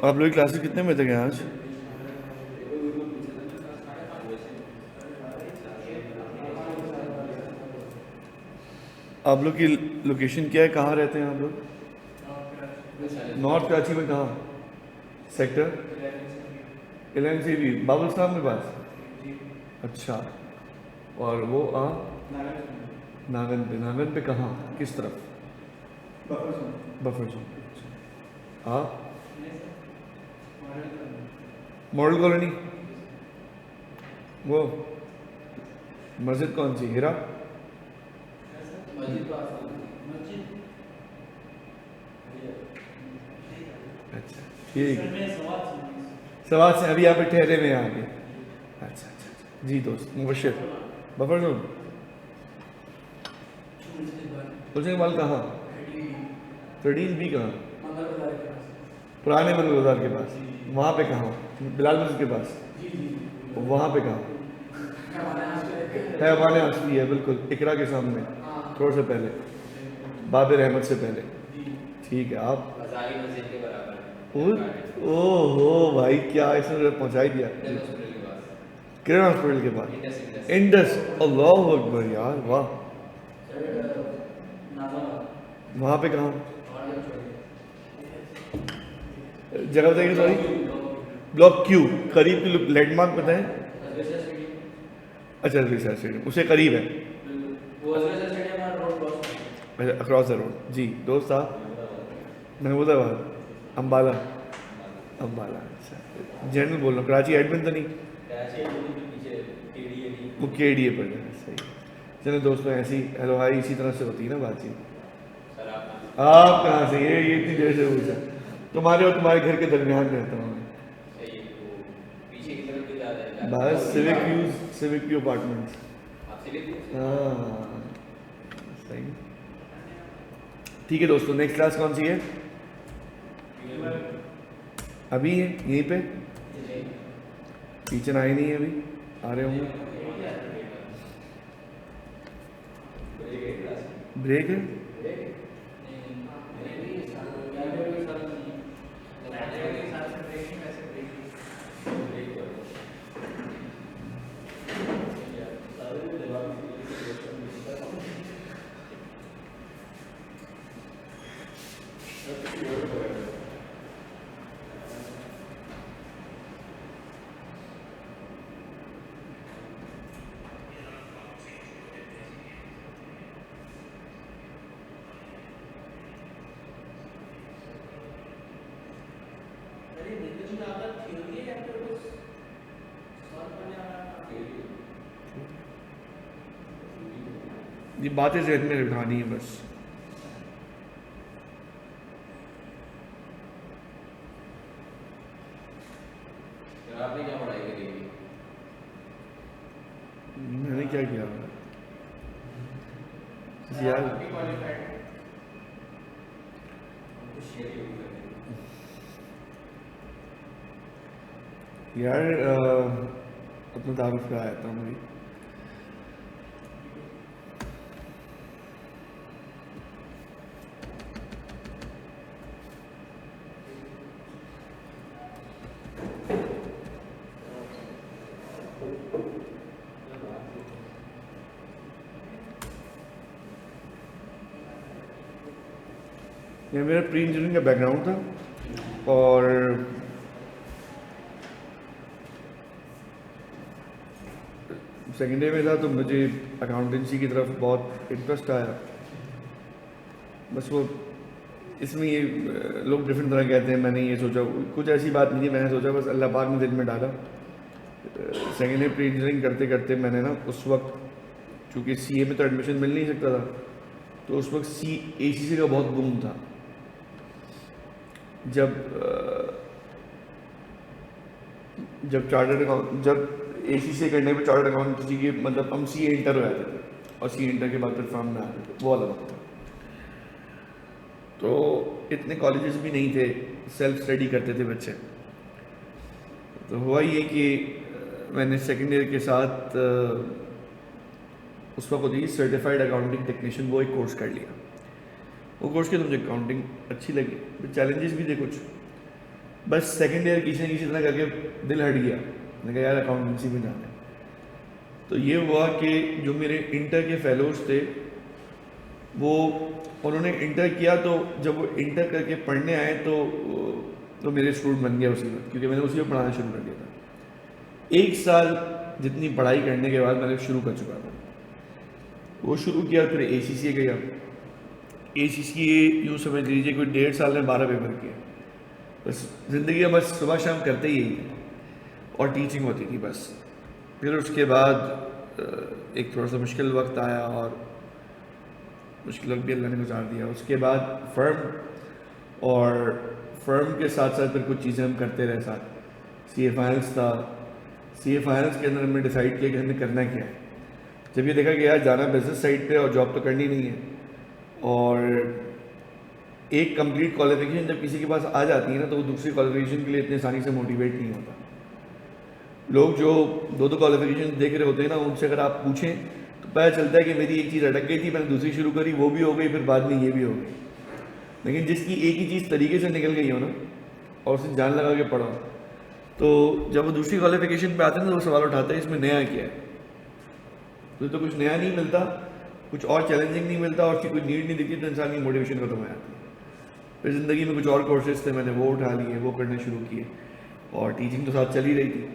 A: آپ لوگ کلاسز کتنے بجے تک ہیں آج؟ آپ لوگ کی لوکیشن کیا ہے, کہاں رہتے ہیں آپ لوگ؟ نارتھ کراچی میں کہاں؟ سیکٹر 11 سی بی, بابل صاحب کے پاس. اچھا, اور وہ ناگن پہ کہاں, کس طرف؟ Buffer zone. آپ ماڈل کالونی, وہ مسجد کون سی, ہیرا؟ اچھا ٹھیک ہے, سوات سے ابھی آپ ٹھہرے میں آ گئے. اچھا اچھا جی دوست مبشر. بفر زون حسین اقبال کہاں؟ 13B کہاں؟ پرانے منگل بازار کے پاس. وہاں پہ کہاں؟ بلال مسجد کے پاس. وہاں پہ کہاں حیوان اصلی ہے، بالکل اقرا کے سامنے تھوڑا سا پہلے، باب رحمت سے پہلے. ٹھیک ہے آپ او ہو بھائی کیا اس نے پہنچا ہی دیا. کرن ہاسپٹل کے بعد انڈس. اللہ اکبر یار واہ. وہاں پہ کہاں جگہ بتائیے سوری. بلاک کیو قریب کی لینڈ مارک بتائیں. اچھا اسٹیڈیم اسے قریب ہے. اچھا اکراس دا روڈ. جی دوست صاحب محمود آباد امبالہ. امبالہ اچھا جنرل بول رہا ہوں، کراچی ایڈمن تو نہیں. وہ کے ڈی اے پر ہے. صحیح. چلے دوستوں ایسی ہیلو ہائی اسی طرح سے ہوتی ہے نا بات چیت. آپ کہاں سے؟ یہ اتنی دیر سے پوچھا. تمہارے اور تمہارے گھر کے درمیان رہتا ہوں میں. بس سیوک ویو اپارٹمنٹ. ہاں صحیح. ٹھیک ہے دوستوں نیکسٹ کلاس کون سی ہے؟ ابھی ہے یہیں پہ. ٹیچر آئے نہیں ہے ابھی، آ رہے ہوں گے. بریک ہے. یہ باتیں ذہن میں بٹھانی ہے بس. میں نے کیا کیا یار؟ یار اپنا تعارف کرایا تھا مجھے. یہ میرا پری انجینئرنگ کا بیک گراؤنڈ تھا اور سیکنڈ ایئر میں تھا تو مجھے اکاؤنٹنسی کی طرف بہت انٹرسٹ آیا. بس وہ اس میں یہ لوگ ڈفرینٹ طرح کہتے ہیں. میں نے یہ سوچا کچھ ایسی بات نہیں ہے، میں نے سوچا بس اللہ پاک نے دل میں ڈالا. سیکنڈ ایئر پری انجینئرنگ کرتے کرتے میں نے نا اس وقت چونکہ سی اے میں تو ایڈمیشن مل نہیں سکتا تھا تو اس وقت اے سی سی کا بہت بوم تھا. جب اے سی سی کرنے پہ چارٹرڈ اکاؤنٹنسی کی مطلب ہم سی اے انٹر ہو جاتے تھے اور سی اے انٹر کے بعد پھر فارم میں آتے تھے، وہ والا وقت تھا. تو اتنے کالجز بھی نہیں تھے، سیلف اسٹڈی کرتے تھے بچے. تو ہوا یہ کہ میں نے سیکنڈ ایئر کے ساتھ اس وقت ہوتی سرٹیفائڈ اکاؤنٹنگ ٹیکنیشین وہ ایک کورس کر لیا. وہ کورس کے تو مجھے اکاؤنٹنگ اچھی لگی، چیلنجز بھی تھے کچھ. بس سیکنڈ ایئر کسی نہ کسی طرح کر کے دل ہٹ گیا، میں نے کہا یار اکاؤنٹنسی میں جانا ہے. تو یہ ہوا کہ جو میرے انٹر کے فیلوز تھے وہ انہوں نے انٹر کیا، تو جب وہ انٹر کر کے پڑھنے آئے تو میرے اسٹوڈنٹ بن گیا اسی وقت، کیونکہ میں نے اسی وقت پڑھانا شروع کر دیا تھا. 1 سال جتنی پڑھائی کرنے کے بعد میں نے شروع کر چکا تھا. وہ شروع کیا، پھر اے سی سی گیا. اے سی سی یوں سمجھ لیجیے کوئی 1.5 سال میں 12 پیپر کیا. بس زندگی میں بس صبح شام کرتے ہی اور ٹیچنگ ہوتی تھی بس. پھر اس کے بعد ایک تھوڑا سا مشکل وقت آیا اور مشکل وقت بھی اللہ نے گزار دیا. اس کے بعد فرم کے ساتھ ساتھ پھر کچھ چیزیں ہم کرتے رہے ساتھ. سی اے فائنلس تھا. سی اے فائنلس کے اندر ہم نے ڈیسائیڈ کیا کہ ہمیں کرنا کیا ہے. جب یہ دیکھا کہ یار جانا بزنس سائڈ پہ اور جاب تو کرنی نہیں ہے، اور ایک کمپلیٹ کوالیفیکیشن جب کسی کے پاس آ جاتی ہے نا تو وہ دوسری کوالیفیکیشن کے لیے اتنی آسانی سے موٹیویٹ نہیں ہوتا. لوگ جو دو کوالیفیکیشن دیکھ رہے ہوتے ہیں نا، ان سے اگر آپ پوچھیں تو پتہ چلتا ہے کہ میری ایک چیز اٹک گئی تھی، میں نے دوسری شروع کری، وہ بھی ہو گئی، پھر بعد میں یہ بھی ہو گئی. لیکن جس کی ایک ہی چیز طریقے سے نکل گئی ہو نا، اور اسے جان لگا کے پڑھا، تو جب وہ دوسری کوالیفیکیشن پہ آتے ہیں تو وہ سوال اٹھاتے ہیں اس میں نیا کیا ہے. تو کچھ نیا نہیں ملتا، کچھ اور چیلنجنگ نہیں ملتا، اور اس کی کوئی نیڈ نہیں دکھتی، تو انسان کی موٹیویشن ختم ہو جاتی ہے. پھر زندگی میں کچھ اور کورسز تھے، میں نے وہ اٹھا لیے، وہ کرنے شروع کیے، اور ٹیچنگ تو ساتھ چل ہی رہی تھی.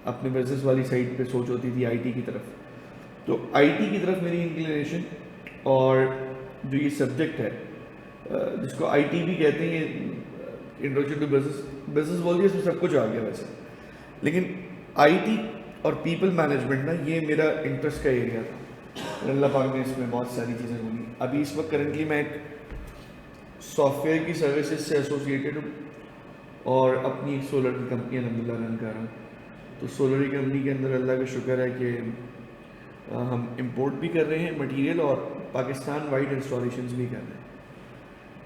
A: اپنے بزنس والی سائڈ پہ سوچ ہوتی تھی آئی ٹی کی طرف. تو آئی ٹی کی طرف میری انکلینیشن، اور جو یہ سبجیکٹ ہے جس کو آئی ٹی بھی کہتے ہیں، انٹروڈکشن ٹو بزنس بول دیا، اس میں سب کچھ آ گیا ویسے. لیکن آئی ٹی اور پیپل مینجمنٹ نا، یہ میرا انٹرسٹ کا ایریا تھا. اللہ پاک نے اس میں بہت ساری چیزیں بولی. ابھی اس وقت کرنٹلی میں ایک سافٹ ویئر کی سروسز سے ایسوسیٹیڈ ہوں، اور اپنی ایک سولر کی کمپنی الحمد للہ رن کر رہا ہوں. تو سولر کی کمپنی کے اندر اللہ کا شکر ہے کہ ہم امپورٹ بھی کر رہے ہیں مٹیریل، اور پاکستان وائڈ انسٹالیشنز بھی کر رہے ہیں.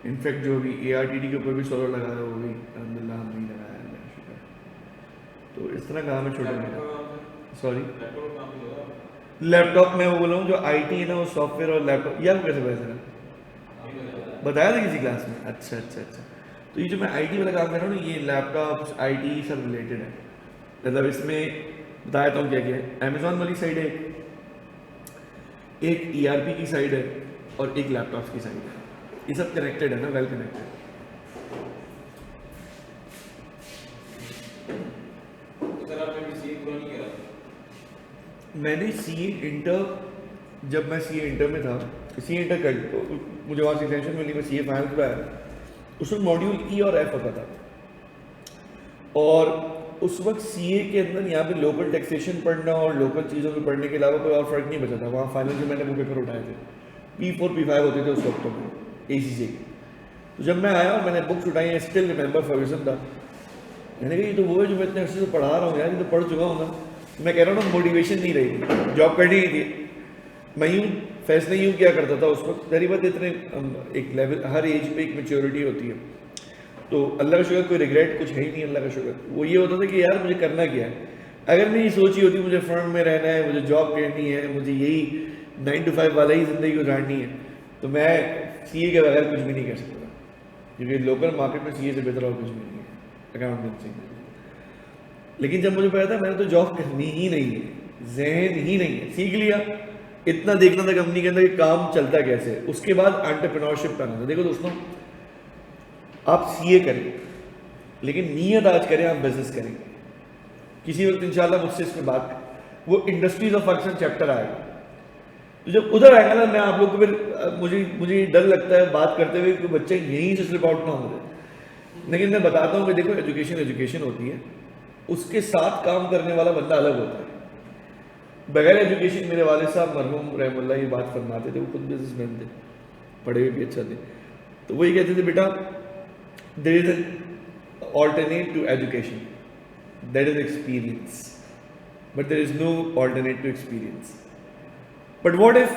A: انفیکٹ جو ابھی اے آر ٹی ڈی کے اوپر بھی سولر لگایا ہے، وہ بھی الحمد للہ ہم نہیں لگایا، اللہ کا شکر ہے. تو اس طرح کام ہے چھوٹا موٹا. سوری، لیپ ٹاپ میں وہ بولا ہوں جو آئی ٹی ہے نا، وہ سافٹ ویئر اور لیپ ٹاپ. یہ آپ کو کیسے پتا چلا؟ بتایا تھا کسی کلاس میں؟ اچھا اچھا اچھا. تو یہ جو میں آئی ٹی والا کام کر رہا ہوں نا، یہ لیپ ٹاپ آئی ٹی سب ریلیٹڈ ہے. مطلب اس میں بتایا تھا کیا کیا ہے. امیزون والی سائڈ ہے، ایک ای آر پی کی سائڈ ہے، اور ایک لیپ ٹاپس کی سائڈ ہے. یہ سب کنیکٹڈ ہے نا، ویل کنیکٹڈ. میں نے سی اے انٹر، جب میں سی اے انٹر میں تھا، سی اے انٹر کر مجھے وہاں سے ایکسٹینشن ملی، میں سی اے فائنل پہ آیا. اس میں ماڈیول ای اور ایف ہوتا تھا، اور اس وقت سی اے کے اندر یہاں پہ لوکل ٹیکسیشن پڑھنا اور لوکل چیزوں کو پڑھنے کے علاوہ کوئی اور فرق نہیں بچا تھا. وہاں فائنل جو میں نے وہ پیپر اٹھائے تھے، P4 P5 ہوتے تھے اس وقت میں اے سی سی کے. تو جب میں آیا اور میں نے بکس اٹھائی ہیں، اسٹل ریممبر فرگوسن تھا. میں نے کہا یہ تو وہ ہے جو میں اتنے عرصے سے پڑھا رہا ہوں یار، یہ تو پڑھ چکا ہوں نا. میں کہہ رہا ہوں نا، موٹیویشن نہیں رہی تھی، جاب کرنی ہی تھی. میں یوں فیصلے یوں کیا کرتا تھا اس وقت. ظاہری بات اتنے ایک لیول، ہر ایج پہ ایک میچیورٹی ہوتی ہے. تو اللہ کا شکر کوئی ریگریٹ کچھ ہے ہی نہیں. اللہ کا شکر وہ یہ ہوتا تھا کہ یار مجھے کرنا کیا ہے. اگر میں یہ سوچی ہوتی مجھے فرم میں رہنا ہے، مجھے جاب کرنی ہے، مجھے یہی 9 to 5 والا ہی زندگی گزارنی ہے، تو میں سی اے کے بغیر کچھ بھی نہیں کر سکتا. کیونکہ لوکل مارکیٹ میں سی اے سے بہتر اور کچھ بھی نہیں ہے اکاؤنٹنسی. لیکن جب مجھے پتا تھا میں نے تو جاب کرنی ہی نہیں ہے، ذہن ہی نہیں ہے. سیکھ لیا، اتنا دیکھنا تھا کمپنی کے اندر کہ کام چلتا کیسے. اس کے بعد انٹرپرینورشپ کرنا تھا. دیکھو دوستوں، آپ سی اے کریں لیکن نیت آج کریں آپ بزنس کریں گے. کسی وقت انشاءاللہ مجھ سے اس میں بات کریں. وہ انڈسٹریز آف فنکشن چیپٹر آئے گا، تو جب ادھر آئے گا نا، میں آپ لوگ کو پھر مجھے ڈر لگتا ہے بات کرتے ہوئے کہ بچے یہیں سے سلپ آؤٹ نہ ہو جائے. لیکن میں بتاتا ہوں کہ دیکھو ایجوکیشن ہوتی ہے، اس کے ساتھ کام کرنے والا بندہ الگ ہوتا ہے. بغیر ایجوکیشن، میرے والد صاحب مرحوم رحم اللہ یہ بات فرماتے تھے، وہ خود بزنس مین تھے، پڑھے ہوئے بھی اچھا تھے. تو وہ یہ کہتے تھے بیٹا there is an alternate to education, that is experience, but there is no alternate to experience. But what if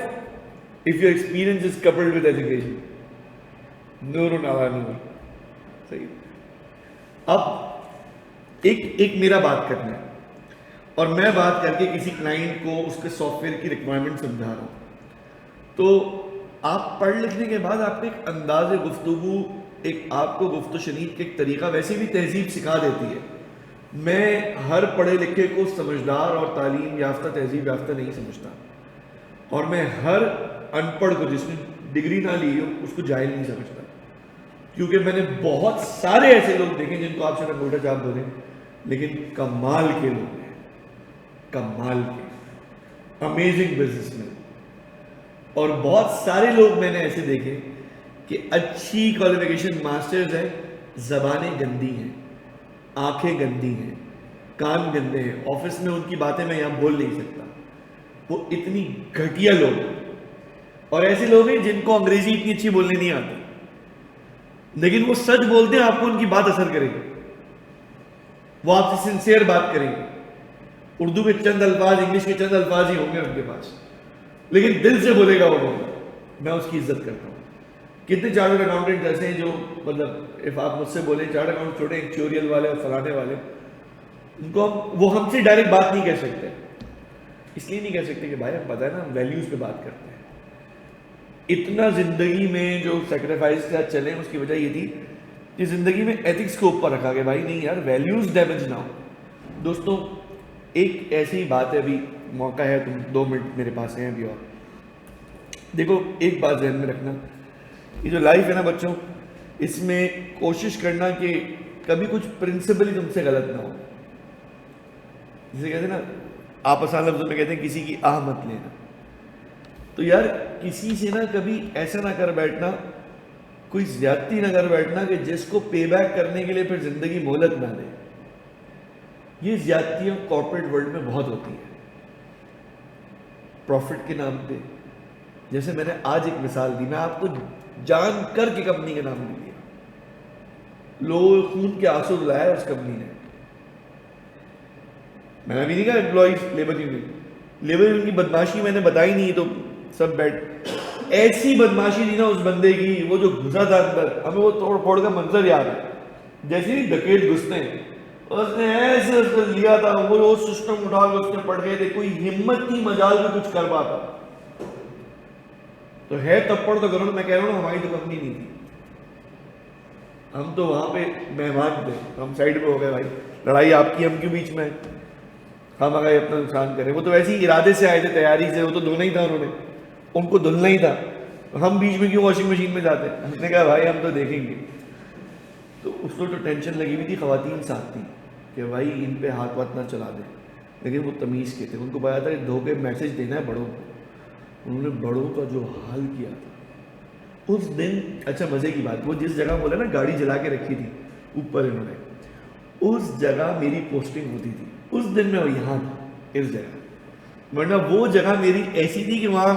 A: your experience is coupled with education? نور علی نور. صحیح. اب ایک میرا بات کرنا ہے، اور میں بات کر کے کسی کلائنٹ کو اس کے سافٹ ویئر کی ریکوائرمنٹ سمجھا رہا ہوں. تو آپ پڑھ لکھنے کے بعد آپ کو ایک انداز گفتگو، ایک آپ کو گفت و شنید کے ایک طریقہ، ویسے بھی تہذیب سکھا دیتی ہے. میں ہر پڑھے لکھے کو سمجھدار اور تعلیم یافتہ تہذیب یافتہ نہیں سمجھتا، اور میں ہر ان پڑھ کو جس نے ڈگری نہ لی ہو اس کو جاہل نہیں سمجھتا. کیونکہ میں نے بہت سارے ایسے لوگ دیکھے جن کو آپ سے الٹا چاپ بولیں، لیکن کمال کے لوگ ہیں، کمال کے امیزنگ بزنس مین. اور بہت سارے لوگ میں نے ایسے دیکھے کہ اچھی کوالیفیکیشن ماسٹرز ہے، زبانیں گندی ہیں، آنکھیں گندی ہیں، کان گندے ہیں، آفس میں ان کی باتیں میں یہاں بول نہیں سکتا. وہ اتنی گھٹیا لوگ ہیں. اور ایسے لوگ ہیں جن کو انگریزی اتنی اچھی بولنے نہیں آتی، لیکن وہ سچ بولتے ہیں، آپ کو ان کی بات اثر کرے گی، وہ آپ سے سنسیئر بات کریں گے. اردو کے چند الفاظ، انگلش کے چند الفاظ ہی ہوں گے ان کے پاس، لیکن دل سے بولے گا وہ بولے. میں اس کی عزت کرتا ہوں. کتنے چارٹرڈ اکاؤنٹنٹ ایسے ہیں جو مطلب آپ مجھ سے بولیں چارٹرڈ اکاؤنٹ چھوڑے، ایکچوریل والے اور فلانے والے، ان کو وہ ہم سے ڈائریکٹ بات نہیں کر سکتے. اس لیے نہیں کہہ سکتے کہ بھائی ہم پتہ ہے نا ہم ویلیوز پہ بات کرتے ہیں. اتنا زندگی میں جو سیکریفائس کے ساتھ چلے اس کی وجہ یہ تھی کہ زندگی میں ایتھکس کو اوپر رکھا کہ بھائی نہیں یار ویلیوز ڈیمیج نہ ہو. دوستوں ایک ایسی بات ہے, ابھی موقع ہے, تم 2 منٹ میرے پاس ہیں ابھی. اور دیکھو ایک بات ذہن میں رکھنا, یہ جو لائف ہے نا بچوں, اس میں کوشش کرنا کہ کبھی کچھ پرنسپل ہی تم سے غلط نہ ہو. جسے کہتے ہیں نا آپ آسان لفظوں میں کہتے ہیں کسی کی آہ مت لینا. تو یار کسی سے نا کبھی ایسا نہ کر بیٹھنا, کوئی زیادتی نہ کر بیٹھنا کہ جس کو پے بیک کرنے کے لیے پھر زندگی مہلت نہ دے. یہ زیادتیاں کارپوریٹ ورلڈ میں بہت ہوتی ہیں پروفٹ کے نام پہ. جیسے میں نے آج ایک مثال دی, میں آپ کو جان کر کے کمپنی کا نام نہیں دیا, لوگ خون کے آنسو دلائے اس کمپنی نے. میں نے ابھی نہیں کہا امپلائیز لیبر یونین کی بدماشی میں نے بتائی نہیں تو سب بیٹھ, ایسی بدماشی تھی نا اس بندے کی, وہ جو گھسا تھا اندر, ہمیں وہ توڑ پھوڑ کا منظر یاد ہے. جیسے ہی ڈکیٹ گھستے ہیں اس نے ایسے اس کو لیا تھا, وہ سسٹم اٹھا کے اس نے پڑ گئے تھے, کوئی ہمت نہیں مجال میں کچھ کر پاتا. تو ہے تپڑ تو کرو, میں کہہ رہا ہوں ہماری تو کمپنی نہیں تھی, ہم تو وہاں پہ مہمان تھے, ہم سائڈ پہ ہو گئے. بھائی لڑائی آپ کی ہم کے بیچ میں, ہم اگر اپنا نقصان کریں. وہ تو ویسے ہی ارادے سے آئے تھے, تیاری سے, وہ تو دھونا ہی تھا انہوں نے, ان کو دھلنا ہی تھا. ہم بیچ میں کیوں واشنگ مشین میں جاتے, ہم نے کہا بھائی ہم تو دیکھیں گے. تو اس کو تو ٹینشن لگی ہوئی تھی, خواتین ساتھ تھی کہ بھائی ان پہ ہاتھ وات نہ چلا دیں, لیکن وہ تمیز کے تھے, ان کو پتا تھا کہ دھو کے میسج دینا ہے بڑوں کو. انہوں نے بڑوں کا جو حال کیا تھا اس دن. اچھا مزے کی بات, وہ جس جگہ بولے نا گاڑی جلا کے رکھی تھی اوپر انہوں نے, اس جگہ میری پوسٹنگ ہوتی تھی. اس دن میں یہاں تھا اس جگہ, ورنہ وہ جگہ میری ایسی تھی کہ وہاں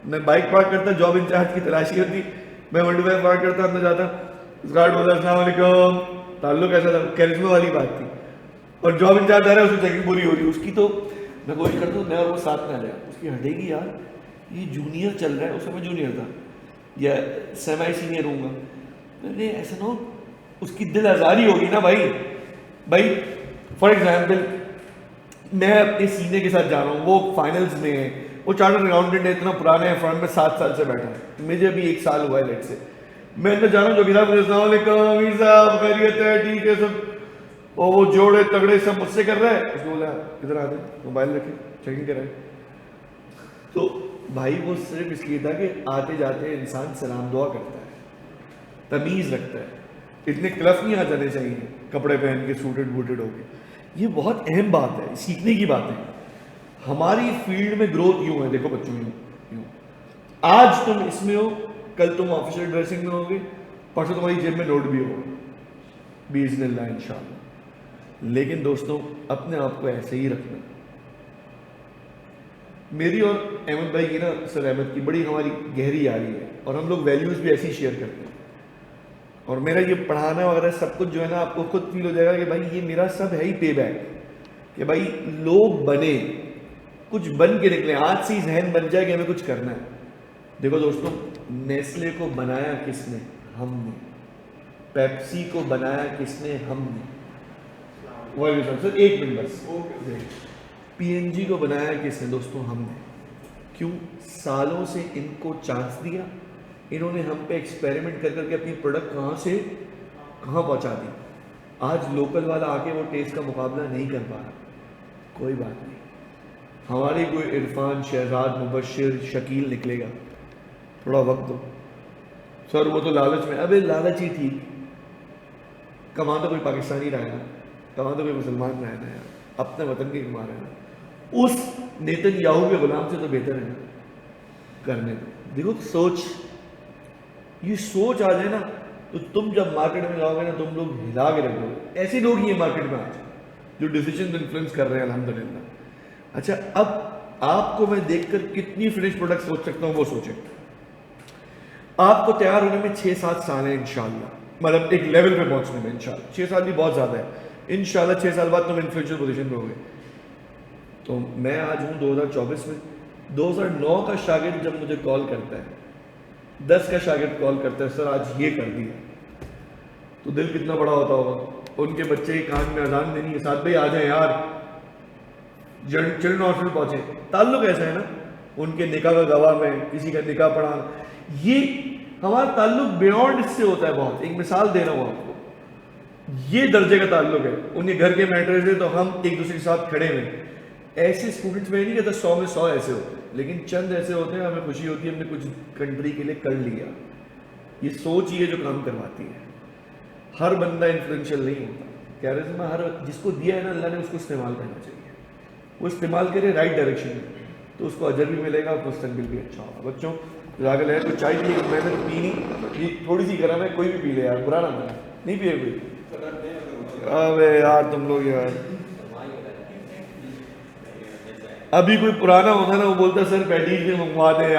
A: میں بائک پارک کرتا, جاب انچارج کی تلاشی ہوتی, میں 125 پارک کرتا, اندر جاتا, گارڈ بولتا السلام علیکم, تعلق ایسا تھا, کیرزما والی بات تھی. اور جاب انچارج آ رہا ہے, اس کی چیکنگ پوری ہو رہی ہے, اس کی تو میں کوشش کرتا ہوں میں اور وہ ساتھ نہ جائے. اس کی ہٹے گی یار, یہ جونیئر چل رہا ہے, اس میں جونیئر تھا یا سیمی سینئر ہوں گا, ایسا نہ ہو اس کی دل آزاری ہوگی نا بھائی. فار ایگزامپل میں اپنے سینے کے ساتھ جا رہا ہوں, وہ فائنلز میں ہے, وہ چارٹرڈ اکاؤنٹنٹ ہے, اتنا پرانے ہیں فرم میں, 7 سال سے بیٹھا ہے, مجھے ابھی 1 سال ہوا ہے لیٹ سے. میں اندر جا رہا ہوں, جو کتاب, السلام علیکم امیر صاحب, خیریت ہے, ٹھیک ہے سب, اور وہ جوڑے تگڑے سب مجھ سے کر رہا ہے. اس نے بولا ادھر آ دیں, موبائل رکھے, چیکنگ کرائے. تو بھائی وہ صرف اس لیے تھا کہ آتے جاتے انسان سلام دعا کرتا ہے, تمیز رکھتا ہے, اتنے کلف نہیں آ جانے چاہیے کپڑے پہن کے سوٹڈ بوٹڈ ہو کے. یہ بہت اہم بات ہے, سیکھنے کی بات ہے. ہماری فیلڈ میں گروتھ یوں ہے, دیکھو بچوں یوں, آج تم اس میں ہو, کل تم آفیشل ڈریسنگ میں ہوگے, پرسوں تمہاری جیب میں نوٹ بھی ہوگا باذن اللہ انشاءاللہ. لیکن دوستوں اپنے آپ کو ایسے ہی رکھنا. میری اور احمد بھائی کی نا, سر احمد کی بڑی ہماری گہری یاری ہے, اور ہم لوگ ویلیوز بھی ایسی شیئر کرتے ہیں. اور میرا یہ پڑھانا وغیرہ سب کچھ جو ہے نا, آپ کو خود فیل ہو جائے گا کہ بھائی یہ میرا سب ہے ہی پے بیک, کہ بھائی لوگ بنے, کچھ بن کے نکلیں. آج سے ہی ذہن بن جائے کہ ہمیں کچھ کرنا ہے. دیکھو دوستوں, نیسلے کو بنایا کس نے, ہم نے. پیپسی کو بنایا کس نے, ہم نے. سر 1 منٹ بس. پی این جی کو بنایا کس نے دوستوں, ہم نے. کیوں؟ سالوں سے ان کو چانس دیا, انہوں نے ہم پہ ایکسپیریمنٹ کر کے اپنی پروڈکٹ کہاں سے کہاں پہنچا دی. آج لوکل والا آ کے وہ ٹیسٹ کا مقابلہ نہیں کر پا رہا, کوئی بات نہیں. ہمارے کوئی عرفان, شہزاد, مبشر, شکیل نکلے گا, تھوڑا وقت دو. سر وہ تو لالچ میں, ابے لالچ ہی ٹھیک, کما تو کوئی پاکستانی رہا ہے نا, کما تو کوئی مسلمان رہا ہے نا, اپنے وطن کے کما رہے ہیں نا. اس نیتن یاہو کے غلام سے تو بہتر ہے نا, کرنے دو. دیکھو سوچ, یہ سوچ آ جائے نا, تو تم جب مارکیٹ میں جاؤ گے نا, تم لوگ ہلا کے رکھ دو گے. ایسے لوگ ہی ہیں مارکیٹ میں آج جو ڈیسیجن انفلوئنس کر رہے ہیں الحمدللہ. اچھا اب آپ کو میں دیکھ کر کتنی فنش پروڈکٹ سوچ سکتا ہوں وہ سوچیں. آپ کو تیار ہونے میں 6-7 سال ہیں انشاءاللہ, مطلب ایک لیول پہ پہنچنے میں انشاءاللہ. 6 سال بھی بہت زیادہ ہے, انشاءاللہ 6 سال بعد تم انفلوئنشل پوزیشن پہ ہوگے. تو میں آج ہوں 2024 میں. 2009 کا شاگرد جب مجھے کال کرتا ہے, 10 کا شاگرد کال کرتا ہے, سر آج یہ کر دیا, تو دل کتنا بڑا ہوتا ہوگا. ان کے بچے کے کان میں اذان دینی ہے، ساتھ بھائی آ جائیں یار، چلڈرن ہاسپٹل پہنچے. تعلق ایسا ہے نا، ان کے نکاح کا گواہ میں کسی کا نکاح پڑھا. یہ ہمارا تعلق بیونڈ اس سے ہوتا ہے بہت. ایک مثال دے رہا ہوں آپ کو، یہ درجے کا تعلق ہے. ان کے گھر کے میٹرز ہیں تو ہم ایک دوسرے کے ساتھ کھڑے ہوئے. ایسے اسٹوڈنٹس میں نہیں کہتا 100 میں 100 ایسے ہوتے ہیں، لیکن چند ایسے ہوتے ہیں ہمیں خوشی ہوتی ہے ہم نے کچھ کنٹری کے لیے کر لیا. یہ سوچ ہی ہے جو کام کرواتی ہے. ہر بندہ انفلوئنشیل نہیں ہوتا. کیرزما ہر جس کو دیا ہے نا اللہ نے، اس کو استعمال کرنا چاہیے. وہ استعمال کرے رائٹ ڈائریکشن میں تو اس کو اجر بھی ملے گا اور مستقبل بھی اچھا ہوگا. بچوں لاگل ہے کوئی چائے پیے، میں نے پی نہیں، یہ تھوڑی سی گرم ہے، کوئی بھی پی لے یار، برا نہ مانے. نہیں پیے کوئی؟ ابے یار تم لوگ یار، ابھی کوئی پرانا ہوتا نا وہ بولتا سر پیٹیز بھی منگوا دیں.